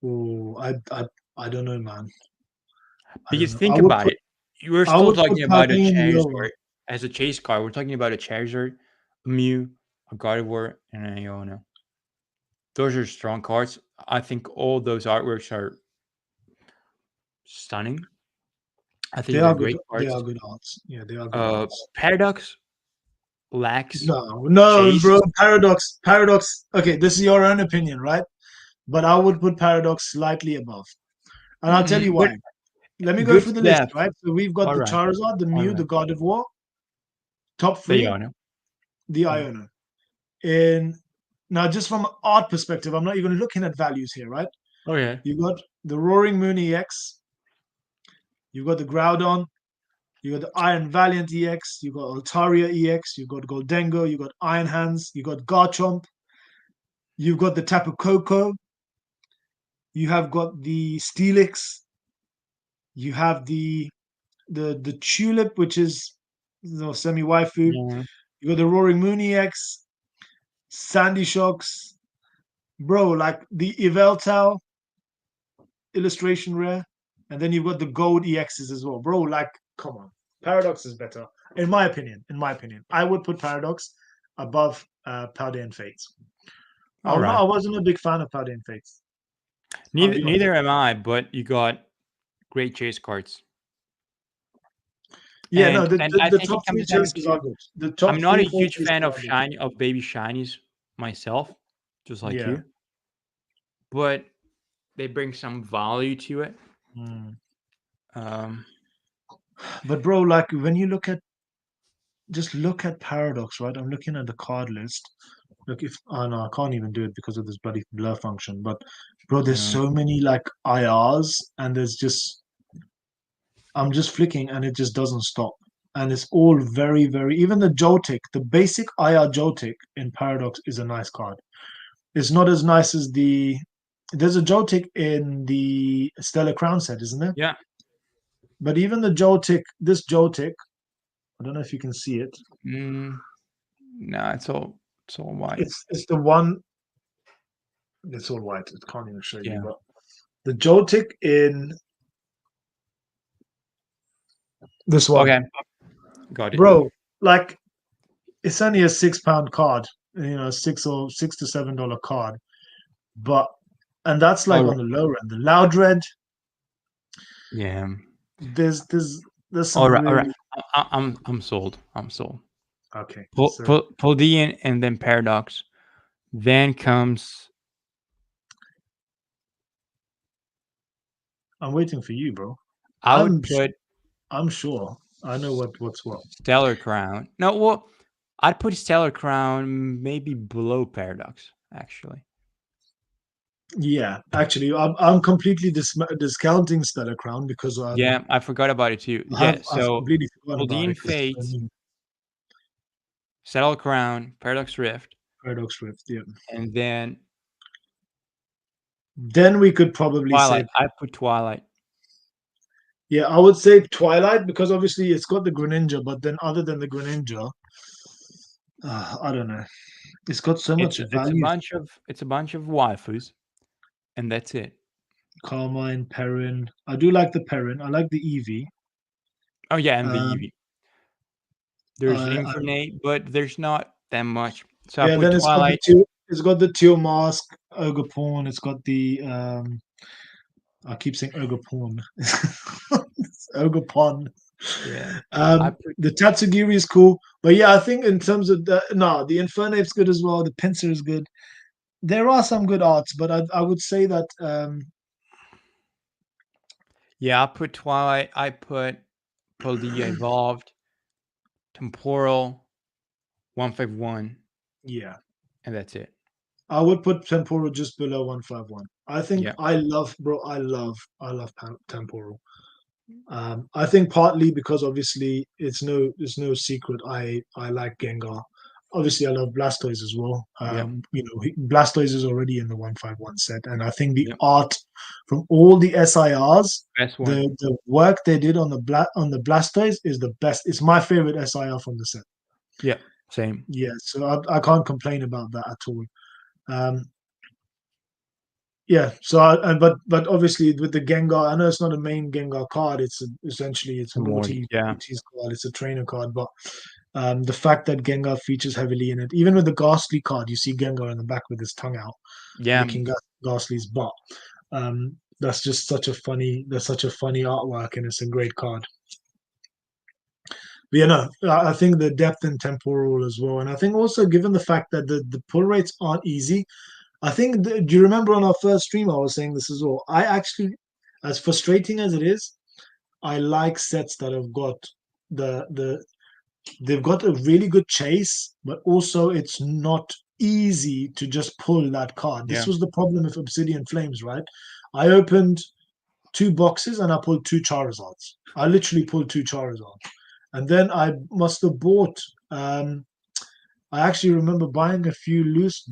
Oh, I don't know, man. I don't
Because
know.
think about it, you were
I
still
would put
talking about a
Paldean lower.
Charizard as a chase card. We're talking about a Charizard, a Mew, a Gardevoir, and an Iono. Those are strong cards. I think all those artworks are stunning. I
They
think they're
are good.
great
They are
cards.
good arts. Yeah, they are good arts.
Paradox lacks
No, no,
chase.
bro. Paradox. Okay, this is your own opinion, right? But I would put Paradox slightly above, and I'll tell you
But
why. Let me go
good
through the list,
depth.
right? So we've got
All
the
right,
Charizard, the
all
Mew,
right.
the God of War, top
The
three,
Iono.
the
Yeah.
Iono. In Now, just from an art perspective, I'm not even looking at values here, right?
Okay.
You got the Roaring Moon EX, you got the Groudon, you got the Iron Valiant EX, you got Altaria EX, you got Goldengo, you got Iron Hands, you got Garchomp, you've got the Tapu Koko, you have got the Steelix, you have the Tulip, which is semi waifu.
Yeah.
You got the Roaring Moon EX, Sandy Shocks, bro, like the Eveltal illustration rare, and then you've got the gold EXs as well, bro. Like, come on, Paradox is better, in my opinion. In my opinion, I would put Paradox above Paldean Fates.
All
I
right.
wasn't a big fan of Paldean Fates. I'll
Neither
be honest.
neither am I, but you got great chase cards.
Yeah, no,
And
the,
and
the,
I
the
think
top
it
three
comes down
chasers are
to
good. The
I'm
top
not a
three, four
huge fan
chasers
of
are good.
baby shinies myself, just like
Yeah.
you, but they bring some value to it.
Mm.
Um,
But bro, like when you look at Paradox, right? I'm looking at the card list. Look, if oh no, I can't even do it because of this bloody blur function. But bro, there's
yeah,
so many like IRs, and there's just I'm just flicking, and it just doesn't stop. And it's all very, very. Even the Joltik, the basic IR Joltik in Paradox is a nice card. It's not as nice as the. There's a Joltik in the Stellar Crown set, isn't there?
yeah.
But even the Joltik, this Joltik, I don't know if you can see it.
Mm, no, it's all white.
It's the one. It's all white. I can't even show you,
Yeah,
but The Jotic in this one,
Okay, got it.
bro. Like it's only a £6 card, $6 or $6 to $7 card, but and that's like
All
on
right.
the lower end. The Loud Red,
Yeah.
there's there's there's
All
some
right. All right.
really
I'm sold. I'm sold.
okay.
Pull
So
pull pull D in and then Paradox. Then comes
I'm waiting for you, bro.
I would
I'm
put
I'm sure I know what's what.
Stellar Crown. No, well, I'd put Stellar Crown maybe below Paradox, actually.
Yeah, actually, I'm completely discounting Stellar Crown because
Yeah, I forgot about it too. Yeah,
I've
so
completely forgotten about
Palladian
it because it's so
Fate,
new.
Stellar Crown, Paradox Rift,
Paradox Rift. Yeah.
and then
Then we could probably say,
Twilight. I put Twilight.
yeah, I would say Twilight because obviously it's got the Greninja, but then other than the Greninja, I don't know. It's got so much value.
It's a bunch of waifus, and that's it.
Carmine, Perrin. I do like the Perrin. I like the Eevee.
Oh yeah, and the
Um,
Eevee. There's
I
Infernape, but there's not that much. So I
Yeah,
put
then
Twilight.
It's got the Teal Mask, Ogre Pawn. It's got the I keep saying Ogre Pawn. It's Ogre Pawn.
Yeah, I put
The Tatsugiri is cool, but yeah, I think in terms of the Infernape's good as well. The Pinsir is good. There are some good arts, but I would say that
yeah, I put Twilight. I put Paldea Evolved, Temporal, 151,
yeah,
and that's it.
I would put Temporal just below 151. I think
Yeah,
I love Temporal. I think partly because obviously it's no secret I like Gengar. Obviously, I love Blastoise as well.
yeah,
Blastoise is already in the 151 set, and I think the
yeah.
art from all the SIRs,
Best one.
the work they did on the Blastoise is the best. It's my favorite SIR from the set.
Yeah, same.
Yeah, so I can't complain about that at all. Um, Yeah, so but obviously with the Gengar, I know it's not a main Gengar card. Essentially it's
It's a Morty. Yeah,
Morty's card. It's a trainer card, but the fact that Gengar features heavily in it, even with the Ghastly card, you see Gengar in the back with his tongue out,
yeah.
licking Ghastly's butt. That's such a funny artwork, and it's a great card. But yeah, no, I think the depth in temporal as well, and I think also given the fact that the pull rates aren't easy, I think, do you remember on our first stream, I was saying this as well? I actually, as frustrating as it is, I like sets that have got the they've got a really good chase, but also it's not easy to just pull that card. This
Yeah.
was the problem with Obsidian Flames, right? I opened two boxes and I pulled two Charizards. I literally pulled two Charizards, and then I must have bought. I actually remember buying a few loose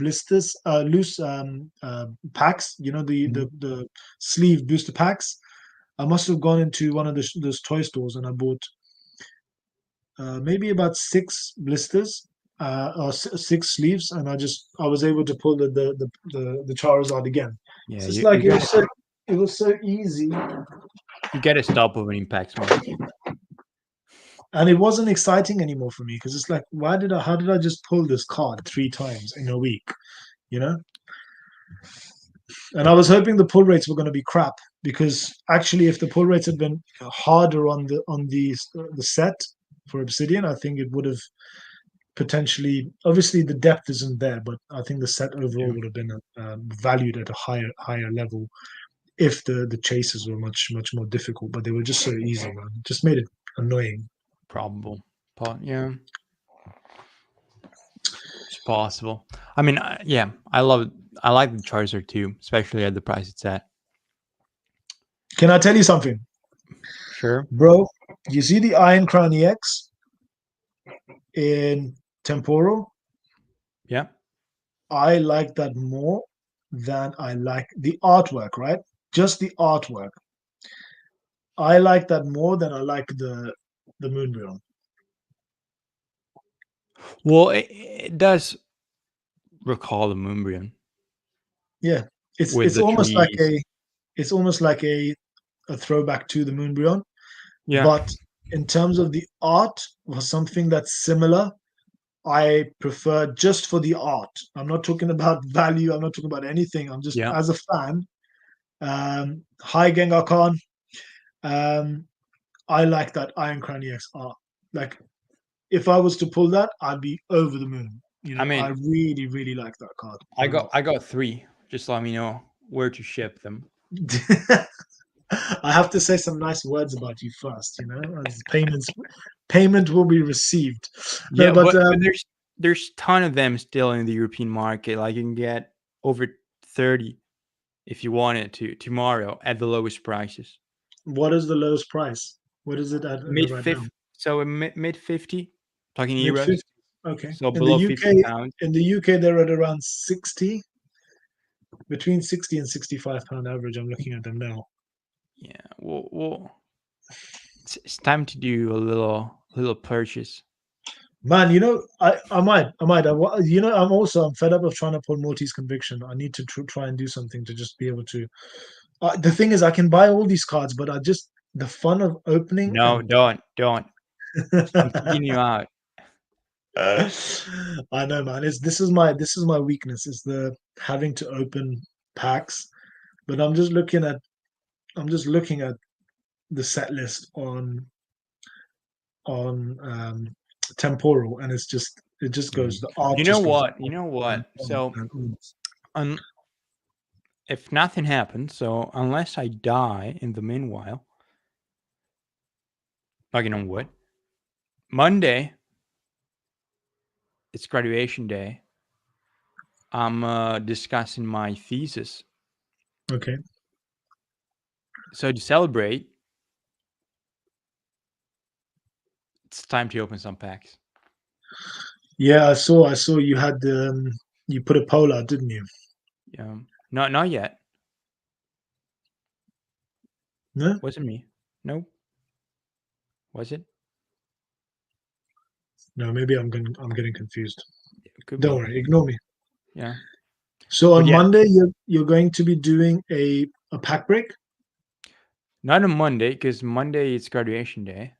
packs. You know
Mhm.
the sleeve booster packs. I must have gone into one of those toy stores and I bought maybe about six blisters or six sleeves, and I was able to pull the Charizard again.
Yeah,
So it's
you
like
you gotta
it was so easy,
you gotta stop opening packs more.
and it wasn't exciting anymore for me because it's like, how did I just pull this card three times in a week? You know. And I was hoping the pull rates were going to be crap because actually, if the pull rates had been harder on the set for Obsidian, I think it would have potentially. Obviously, the depth isn't there, but I think the set overall
Yeah,
would have been valued at a higher level if the chases were much more difficult. But they were just so easy, man. It just made it annoying.
probable. Yeah, it's possible. I mean, yeah, I like the Charizard too, especially at the price it's at.
Can I tell you something,
Sure.
bro? You see the Iron Crown EX in Temporal?
Yeah.
I like that more than I like the artwork, right? Just the artwork. I like that more than I like the Moonbrion.
Well, it does recall the Moonbrion
Yeah,
with
it's
the
almost like
trees.
it's almost like a throwback to the Moonbryon.
Yeah.
But in terms of the art or something that's similar, I prefer just for the art. I'm not talking about value. I'm not talking about anything. I'm just
Yeah.
as a fan. Hi Gengar Khan. Um, I like that Iron Crown EX art. Like if I was to pull that, I'd be over the moon. You
I
know, I
mean,
really, really like that card a lot.
I got three. Just let me know where to ship them.
I have to say some nice words about you first, you know, as payment will be received. No,
Yeah,
but
but there's ton of them still in the European market. Like you can get over 30 if you wanted to tomorrow at the lowest prices.
what is the lowest price? What is it at
Mid
right now?
fifth, so mid 50, talking
Mid
euros.
50. Okay.
So
In the
below
UK,
50 pounds.
they're at around 60, between 60 and 65 pound average. I'm looking at them now.
Yeah, it's time to do a little purchase.
Man, you know, you know, I'm fed up of trying to pull Morty's conviction. I need to try and do something to just be able to. The thing is, I can buy all these cards, but I just the fun of opening
No,
and.
don't. I'm kicking you out.
I know, man. This is my weakness. Is the having to open packs. But I'm just looking at the set list on temporal, and it just goes.
Mm.
The art
You know
just goes
what? You know
on
what?
and
So,
on.
un- if nothing happens, so unless I die in the meanwhile, knocking on wood, Monday it's graduation day. I'm discussing my thesis.
Okay.
So to celebrate, it's time to open some packs.
Yeah, I saw you had you put a poll out, didn't you?
Not yet.
No,
Wasn't me. No, was it?
no, maybe I'm getting confused.
It could
Don't
be.
worry, ignore me.
Yeah,
So
but
on
yeah,
Monday you're going to be doing a pack break.
not on Monday because Monday it's graduation day.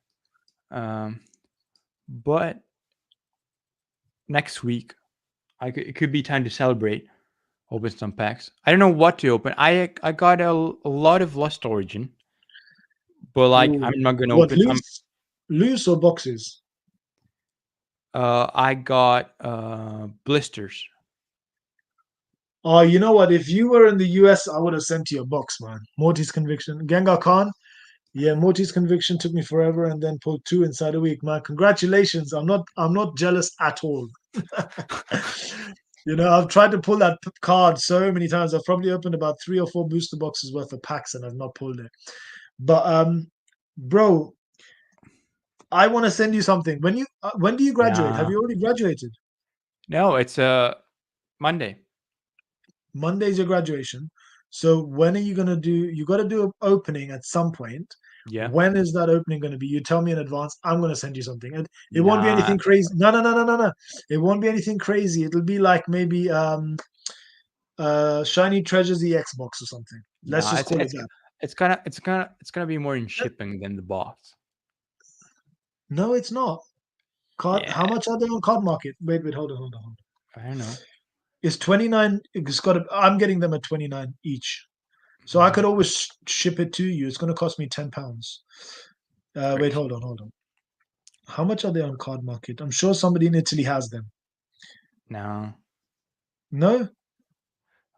Um, but next week, it could be time to celebrate. Open some packs. I don't know what to open. I got a lot of Lost Origin, but like
Ooh,
I'm not gonna
what
open.
loose or boxes?
I got blisters.
Oh, you know what? If you were in the US, I would have sent you a box, man. Morty's conviction, Gengar Khan. Yeah, Morty's conviction took me forever, and then pulled two inside a week. Man, congratulations! I'm not jealous at all. You know, I've tried to pull that card so many times. I've probably opened about three or four booster boxes worth of packs, and I've not pulled it. But bro, I want to send you something. When do you graduate? Have
Nah,
you already graduated?
no, it's Monday.
Monday's your graduation. So when are you gonna do? You got to do an opening at some point.
Yeah.
When is that opening going to be? You tell me in advance. I'm going to send you something. And it won't be
Nah,
anything crazy. No, no, no, no, no, no. It won't be anything crazy. It'll be like maybe Shiny Treasures the Xbox or something. Let's
nah.
just call it that.
It's gonna be more in shipping than the box.
No, it's not. Card.
Yeah,
How much are they on Card Market? Wait, hold on.
I don't know.
It's 29. It's got. I'm getting them at 29 each. So I
Mm,
could always ship it to you. It's going to cost me £10. Wait,
crazy.
hold on. How much are they on Card Market? I'm sure somebody in Italy has them.
No.
No,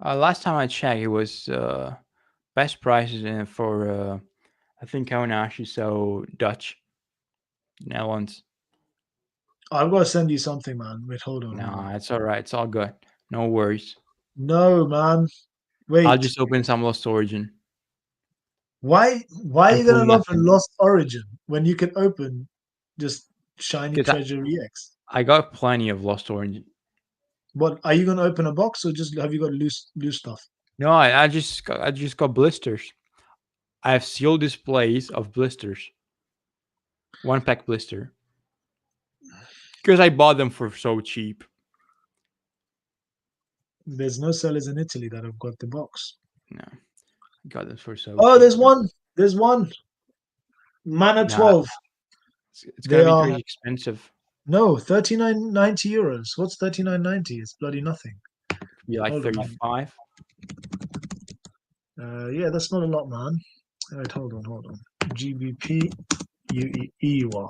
Last time I checked, it was best prices for I think Kaunashi, so Dutch Netherlands.
I've got to send you something, man. Wait, hold on.
Nah, it's all right. It's all good. No worries.
No, man.
I'll
Wait.
just open some Lost Origin
Why are
and
you
pull
gonna love
nothing
Lost Origin when you can open just Shiny
because
Treasure EX?
I got plenty of Lost Origin.
What are you gonna open a box or just have you got loose stuff?
No, I just got blisters. I have sealed displays of blisters, one pack blister, because I bought them for so cheap.
There's no sellers in Italy that have got the box.
No, Got them for so
Oh,
cheap.
there's one. There's one. Mana
Nah,
12.
it's
They
gonna be
are
pretty expensive.
no 39.90 euros. What's 39.90? It's bloody nothing.
It could be like
Hold on.
35.
Yeah, that's not a lot, man. Wait, hold on. GBP EUR.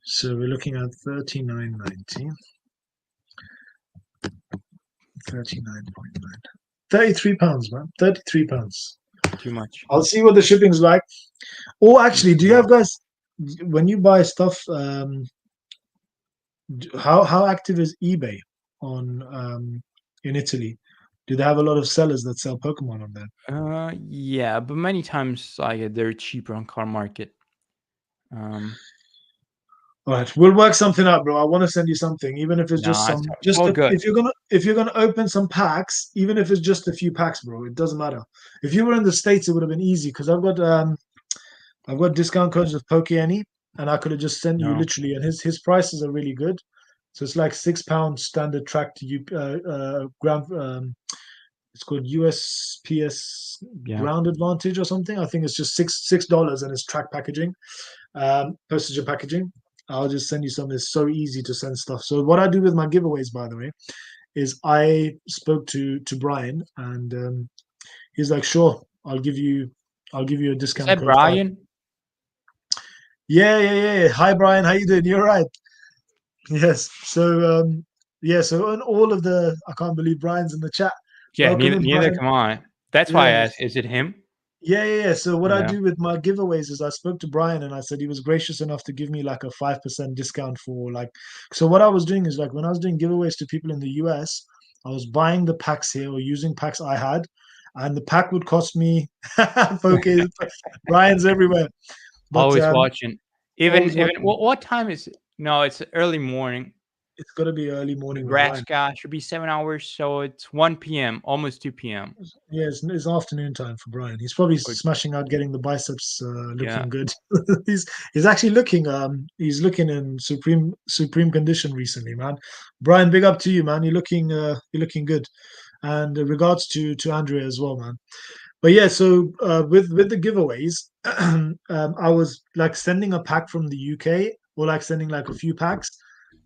So we're looking at 39.90. 39.9. £33, man. £33.
Too much.
I'll see what the shipping's like. Or actually, do you
Yeah.
have guys when you buy stuff? How active is eBay on in Italy? Do they have a lot of sellers that sell Pokemon on there?
Yeah, but many times like they're cheaper on car market. Um,
All right, we'll work something out, bro. I want to send you something, even if it's just
nah,
some,
it's all good.
if you're gonna open some packs, even if it's just a few packs, bro. It doesn't matter. If you were in the States, it would have been easy because I've got discount codes with Pokey, and I could have just sent you
No,
literally, and his prices are really good. So it's like £6 standard track to you ground. It's called USPS
yeah,
Ground Advantage or something. I think it's just $6 and it's track packaging, postage and packaging. I'll just send you some. It's so easy to send stuff. So what I do with my giveaways, by the way, is I spoke to Brian, and he's like, "Sure, I'll give you a
is
discount
that
code 5."
Brian?
Yeah. Hi, Brian. How you doing? You're right. Yes. So yeah. So on all of the, I can't believe Brian's in the chat.
Yeah,
Welcome in,
neither.
Brian.
Come on. That's why I
Yeah.
asked. Is it him?
Yeah. So what I
Yeah.
do with my giveaways is I spoke to Brian and I said he was gracious enough to give me like a 5% discount for like. So what I was doing is like when I was doing giveaways to people in the US, I was buying the packs here or using packs I had, and the pack would cost me. Okay, Brian's everywhere, but
Always watching.
always
Even
watching.
what time is it? No, it's early morning.
It's got to be early morning with Brian.
Nebraska should be 7 hours, so it's 1 p.m., almost 2 p.m.
Yeah, it's afternoon time for Brian. He's probably
Or,
smashing out, getting the biceps
yeah.
looking good. He's actually looking he's looking in supreme condition recently, man. Brian, big up to you, man. You're looking good. And regards to Andrea as well, man. But yeah, so with the giveaways, I was like sending a pack from the UK or like sending like a few packs,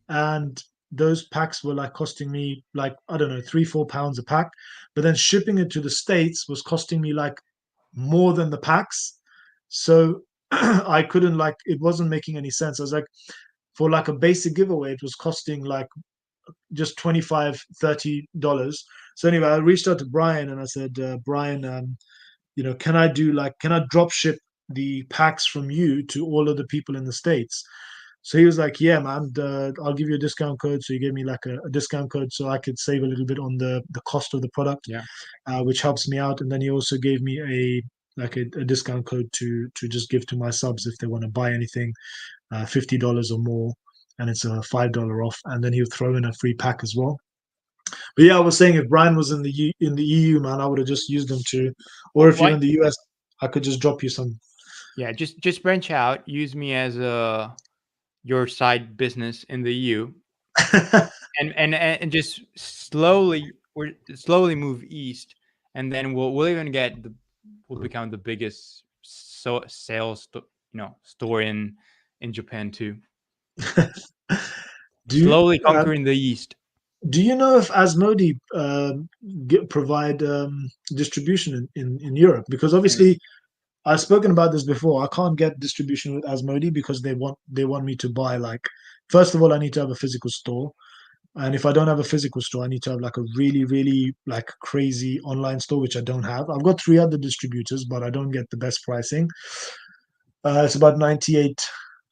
and those packs were like costing me like I don't know £3-4 a pack, but then shipping it to the States was costing me like more than the packs, so I couldn't like it wasn't making any sense. I was like for like a basic giveaway it was costing like just 25-30 dollars. So anyway, I reached out to Brian and I said, Brian, can I drop ship the packs from you to all of the people in the States? So he was like, yeah, man, I'll give you a discount code. So he gave me like a discount code so I could save a little bit on the cost of the product,
Yeah.
which helps me out. And then he also gave me a discount code to just give to my subs if they want to buy anything, $50 or more, and it's a $5 off. And then he'll throw in a free pack as well. But yeah, I was saying if Brian was in in the EU, man, I would have just used them to, or if you're
Why?
in the US, I could just drop you some.
Yeah, just branch out. Use me as your side business in the EU, and just slowly move east, and then we'll even get we'll become the biggest store in Japan too.
do you
Slowly conquering the east.
do you know if Asmodee provide distribution in Europe? Because
Mm.
obviously I've spoken about this before. I can't get distribution with Asmodee because they want me to buy like first of all I need to have a physical store. And if I don't have a physical store, I need to have like a really, really like crazy online store, which I don't have. I've got three other distributors, but I don't get the best pricing. It's about 98.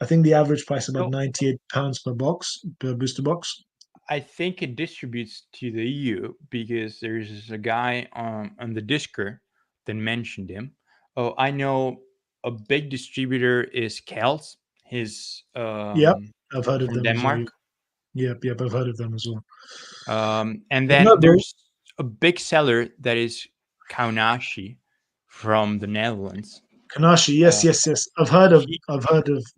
I think the average price is about
So
£98 per box, per booster box.
I think it distributes to the EU because there's a guy on the Discord that mentioned him. Oh, I know a big distributor is Kels. His
Yep, I've heard of
from
them as well.
Denmark.
Yep, I've heard of them as well.
And
But
then
no, bro,
there's a big seller that is Kaunashi from the Netherlands.
Kanashi,
Uh,
yes.
he
I've heard of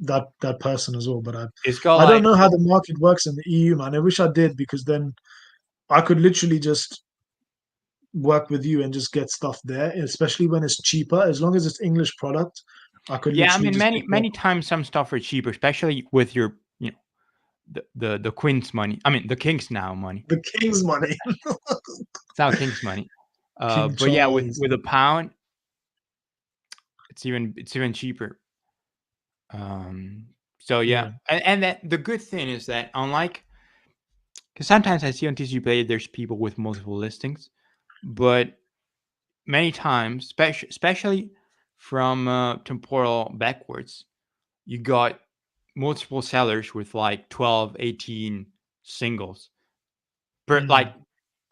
that person as well, but
it's got
I don't
like
know how the market works in the EU, man. I wish I did because then I could literally just work with you and just get stuff there, especially when it's cheaper. As long as it's English product, I could
Yeah, I
literally
mean,
just pick
many times some stuff are cheaper, especially with your, the queen's money. I mean, the king's now money.
the king's money.
It's now king's money.
King
But yeah, with
Charles.
a pound, it's even cheaper. Um, so yeah,
Yeah.
and that the good thing is that, unlike, because sometimes I see on TCG Play there's people with multiple listings, but many times, especially from temporal backwards, you got multiple sellers with like 12, 18 singles per, like,
Mm,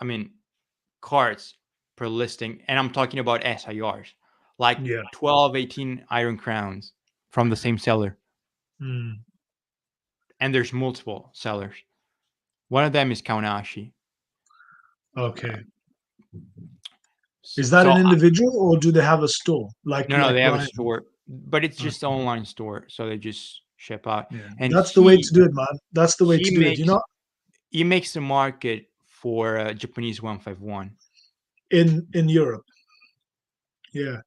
I mean, cards per listing, and I'm talking about SIRs, like
yeah.
12, 18 Iron Crowns from the same seller,
Mm,
and there's multiple sellers. One of them is Kaunashi.
okay.
So,
Is that
so
an
I-
individual or do they have a store
no, no,
like
they have a
Brian?
store, but it's just
Okay.
online store, so they just ship out.
Yeah.
And
That's the way to do it, man. That's the way
he
to do it.
makes he makes the market for Japanese 151.
In Europe. Yeah.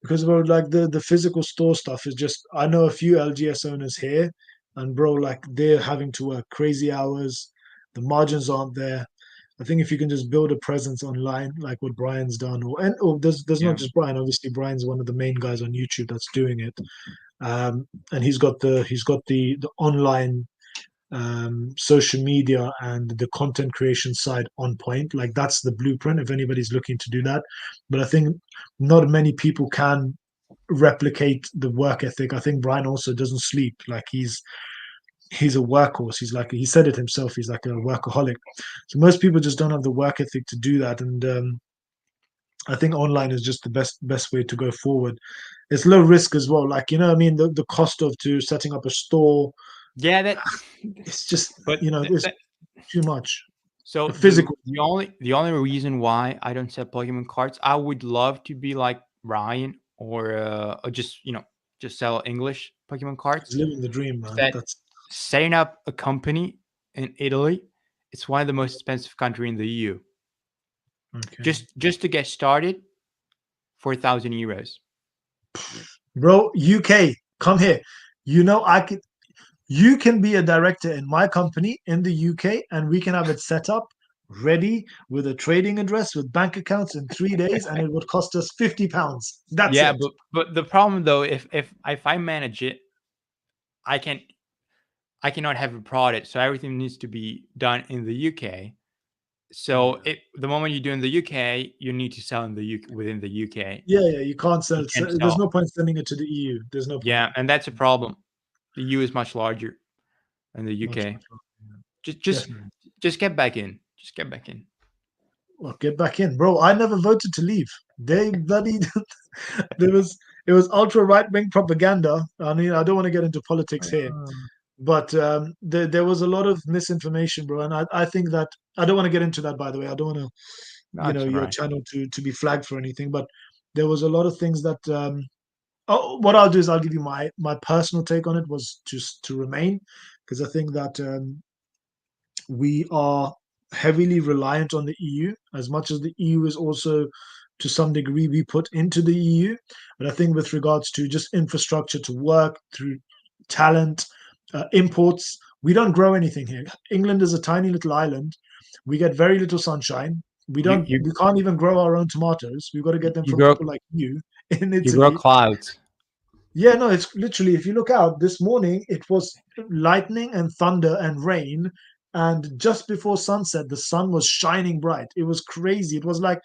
Because bro, like the physical store stuff is just I know a few LGS owners here, and bro, like they're having to work crazy hours. The margins aren't there. I think if you can just build a presence online, like what Brian's done, or there's not
Yeah,
just Brian. Obviously, Brian's one of the main guys on YouTube that's doing it, and he's got the online social media and the content creation side on point. Like that's the blueprint if anybody's looking to do that. But I think not many people can replicate the work ethic. I think Brian also doesn't sleep. Like he's a workhorse. He's like he said it himself. He's like a workaholic. So most people just don't have the work ethic to do that. And I think online is just the best way to go forward. It's low risk as well. Like I mean, the cost of to setting up a store.
yeah, that.
It's just
But
it's too much.
so
A physical.
the only reason why I don't sell Pokemon cards, I would love to be like Ryan, or just, just sell English Pokemon cards.
He's living the dream,
Is
man.
that
That's
setting up a company in Italy? It's one of the most expensive country in the EU.
okay.
Just to get started, 4,000 euros.
Bro, UK, come here. I could you can be a director in my company in the UK and we can have it set up ready with a trading address with bank accounts in 3 days and it would cost us £50. That's
Yeah,
it.
but the problem though, if I manage it, I can I cannot have a product, so everything needs to be done in the UK. So
Yeah.
the moment you do in the UK, you need to sell in the UK within the UK.
Yeah, you can't
You
sell.
can't
There's
sell.
no point sending it to the EU. There's no point.
Yeah, and that's a problem. The EU is much larger than the
Much,
UK.
much more. Yeah,
Just just
definitely.
just get back in. Just get back in.
Well, get back in, bro. I never voted to leave. They bloody there was it was ultra right wing propaganda. I mean, I don't want to get into politics here, but there was a lot of misinformation, bro. And I think that I don't want to get into that. By the way, I don't want to
That's all
your
right.
channel to be flagged for anything. But there was a lot of things that what I'll do is I'll give you my personal take on it was just to remain because I think that we are heavily reliant on the EU as much as the EU is also to some degree we put into the EU. But I think with regards to just infrastructure to work through talent, imports, we don't grow anything here. England is a tiny little island. We get very little sunshine. We
You
don't.
you
We can't even grow our own tomatoes. We've got to get them
you
from
grow
people like you in
you grow
Italy.
clouds.
Yeah, no, it's literally, if you look out this morning, it was lightning and thunder and rain. And just before sunset, the sun was shining bright. It was crazy. It was like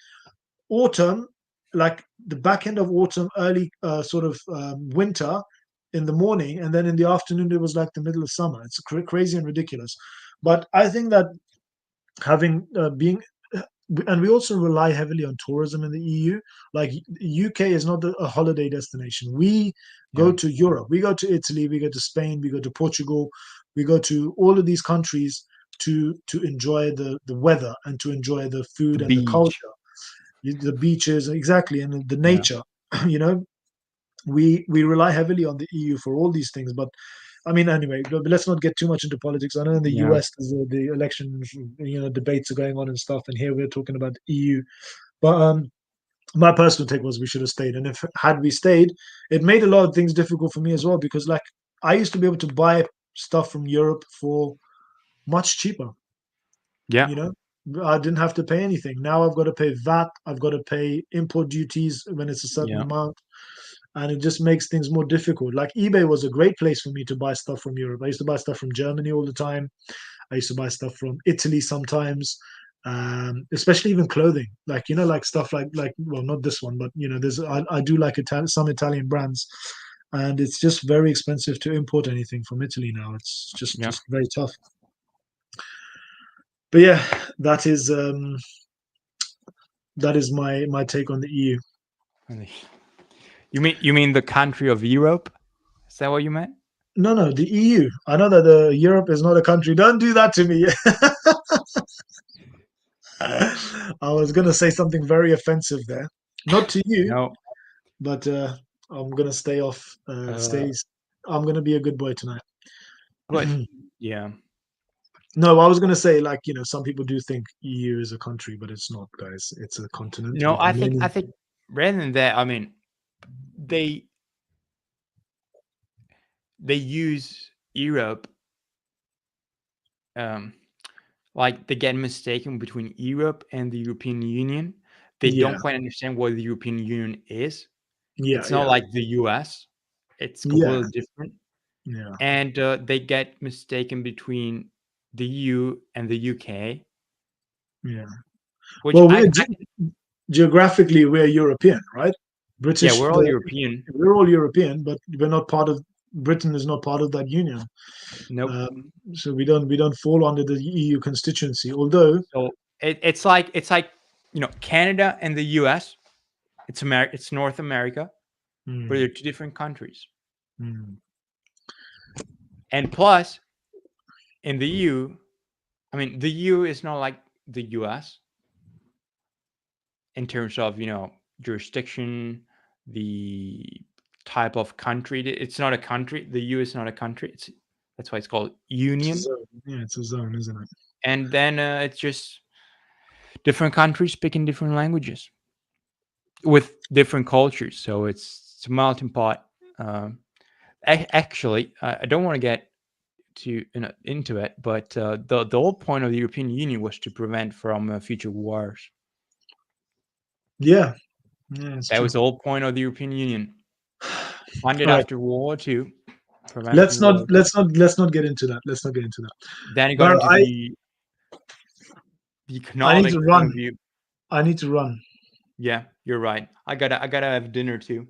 autumn, like the back end of autumn, early sort of winter in the morning. And then in the afternoon, it was like the middle of summer. It's crazy and ridiculous. But I think that having being and we also rely heavily on tourism in the EU. Like UK is not a holiday destination. We go
Yeah.
to Europe, we go to Italy, we go to Spain, we go to Portugal, we go to all of these countries to enjoy the weather and to enjoy the
The
food and the
beach.
culture, the beaches exactly, and the
Yeah.
nature. you know, we rely heavily on the EU for all these things, but I mean, anyway, but let's not get too much into politics. I know in the
Yeah.
US, the election, debates are going on and stuff, and here we're talking about the EU. But my personal take was we should have stayed. And if had we stayed, it made a lot of things difficult for me as well because like I used to be able to buy stuff from Europe for much cheaper.
Yeah,
You know, I didn't have to pay anything. Now I've got to pay VAT. I've got to pay import duties when it's a certain
yeah,
amount, and it just makes things more difficult. Like eBay was a great place for me to buy stuff from Europe. I used to buy stuff from Germany all the time. I used to buy stuff from Italy sometimes, especially even clothing. Like like stuff like well, not this one, but there's I do like some Italian brands, and it's just very expensive to import anything from Italy now. It's just
yeah.
just very tough. But yeah, that is my take on the EU.
Really. You mean the country of Europe? Is that what you meant?
No, no, the EU. I know that the Europe is not a country. Don't do that to me. I was gonna say something very offensive there. Not to you,
No.
but I'm gonna stay off.
Uh,
I'm gonna be a good boy tonight.
but yeah.
No, I was gonna say like some people do think EU is a country, but it's not, guys. It's a continent
No,
with
I
many.
think rather than that, I mean, they they use Europe, um like they get mistaken between Europe and the European Union. They
Yeah,
don't quite understand what the European Union is.
yeah,
It's not
yeah,
like the US. It's
yeah,
completely different.
yeah,
And they get mistaken between the EU and the UK,
yeah.
which
Well,
I
geographically we're European, right?
yeah,
British.
we're all European.
We're all European, but we're not part of. Britain is not part of that union.
Nope.
So we don't fall under the EU constituency. Although,
So it's like Canada and the US. It's North America, but
hmm,
they're two different countries.
hmm,
And plus, in the EU, I mean, the EU is not like the US in terms of jurisdiction, the type of country. It's not a country. The EU is not a country. That's why it's called
it's a
union.
zone. Yeah, it's a zone, isn't it?
And then it's just different countries speaking different languages with different cultures. So it's a melting pot. Um, Actually, I don't want to get to into it, but the whole point of the European Union was to prevent from future wars.
Yeah, yeah, it's
That was
true.
the whole point of the European Union. Funded
All right,
after World War II,
let's
preventing
not
wars.
let's not let's not get into that. Let's not get into that.
Then it got
But
into the
I need to
economic point
run.
of view.
I need to run.
Yeah, you're right. I gotta have dinner too.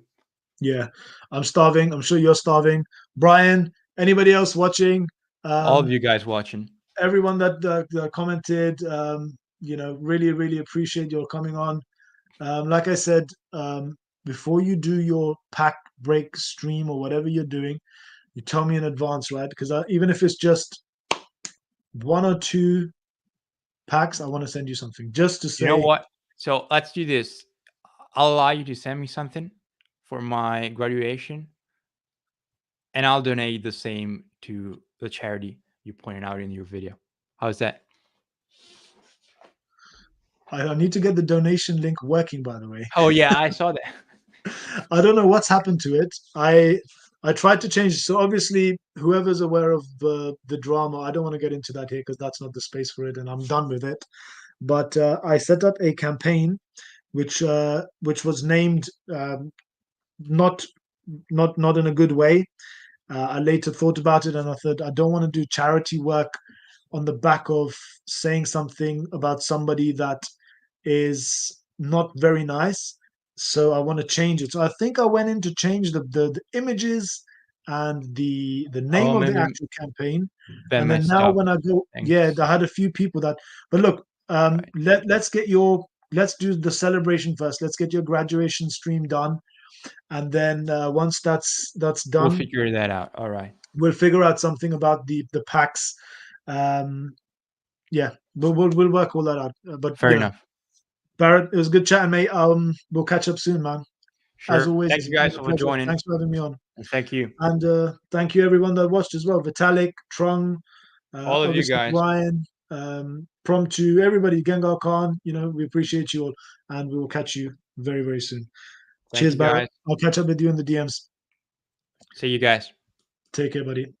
Yeah, I'm starving. I'm sure you're starving. Brian, anybody else watching?
All of
Um,
you guys watching.
everyone that commented, really, really appreciate your coming on. Like I said, before you do your pack break stream or whatever you're doing, you tell me in advance, right? Because even if it's just one or two packs, I want to send you something just to
You know
say,
what? So let's do this. I'll allow you to send me something for my graduation, and I'll donate the same to the charity you pointed out in your video. How's that?
I need to get the donation link working, by the way.
Oh yeah, I saw that.
I don't know what's happened to it. I tried to change it. So obviously, whoever's aware of the drama, I don't want to get into that here because that's not the space for it, and I'm done with it. But I set up a campaign which was named not not in a good way. I later thought about it, and I thought I don't want to do charity work on the back of saying something about somebody that is not very nice. So I want to change it. So I think I went in to change the images and the name
Oh,
of the
maybe
actual campaign.
that
And then
messed
now
up.
when I go, yeah,
Thanks.
I had a few people that, but look,
Right.
let's do the celebration first. Let's get your graduation stream done. And then once that's
We'll
done,
figure that out. All right.
we'll figure out something about the packs. Um, yeah, we'll work all that out. But
Fair enough.
Barrett, it was good chatting, mate. We'll catch up soon, man. As
Sure.
always,
Thank
it's
you
been
guys
a
for
pleasure.
joining,
Thanks for having me on.
and thank you,
And thank you everyone that watched as well. Vitalik, Trung,
all of you
obviously
guys.
Brian. prompt to everybody, Gengar Khan. We appreciate you all, and we will catch you very, very soon.
Thank
Cheers,
you,
Barrett.
guys.
I'll catch up with you in the DMs.
See you guys.
Take care, buddy.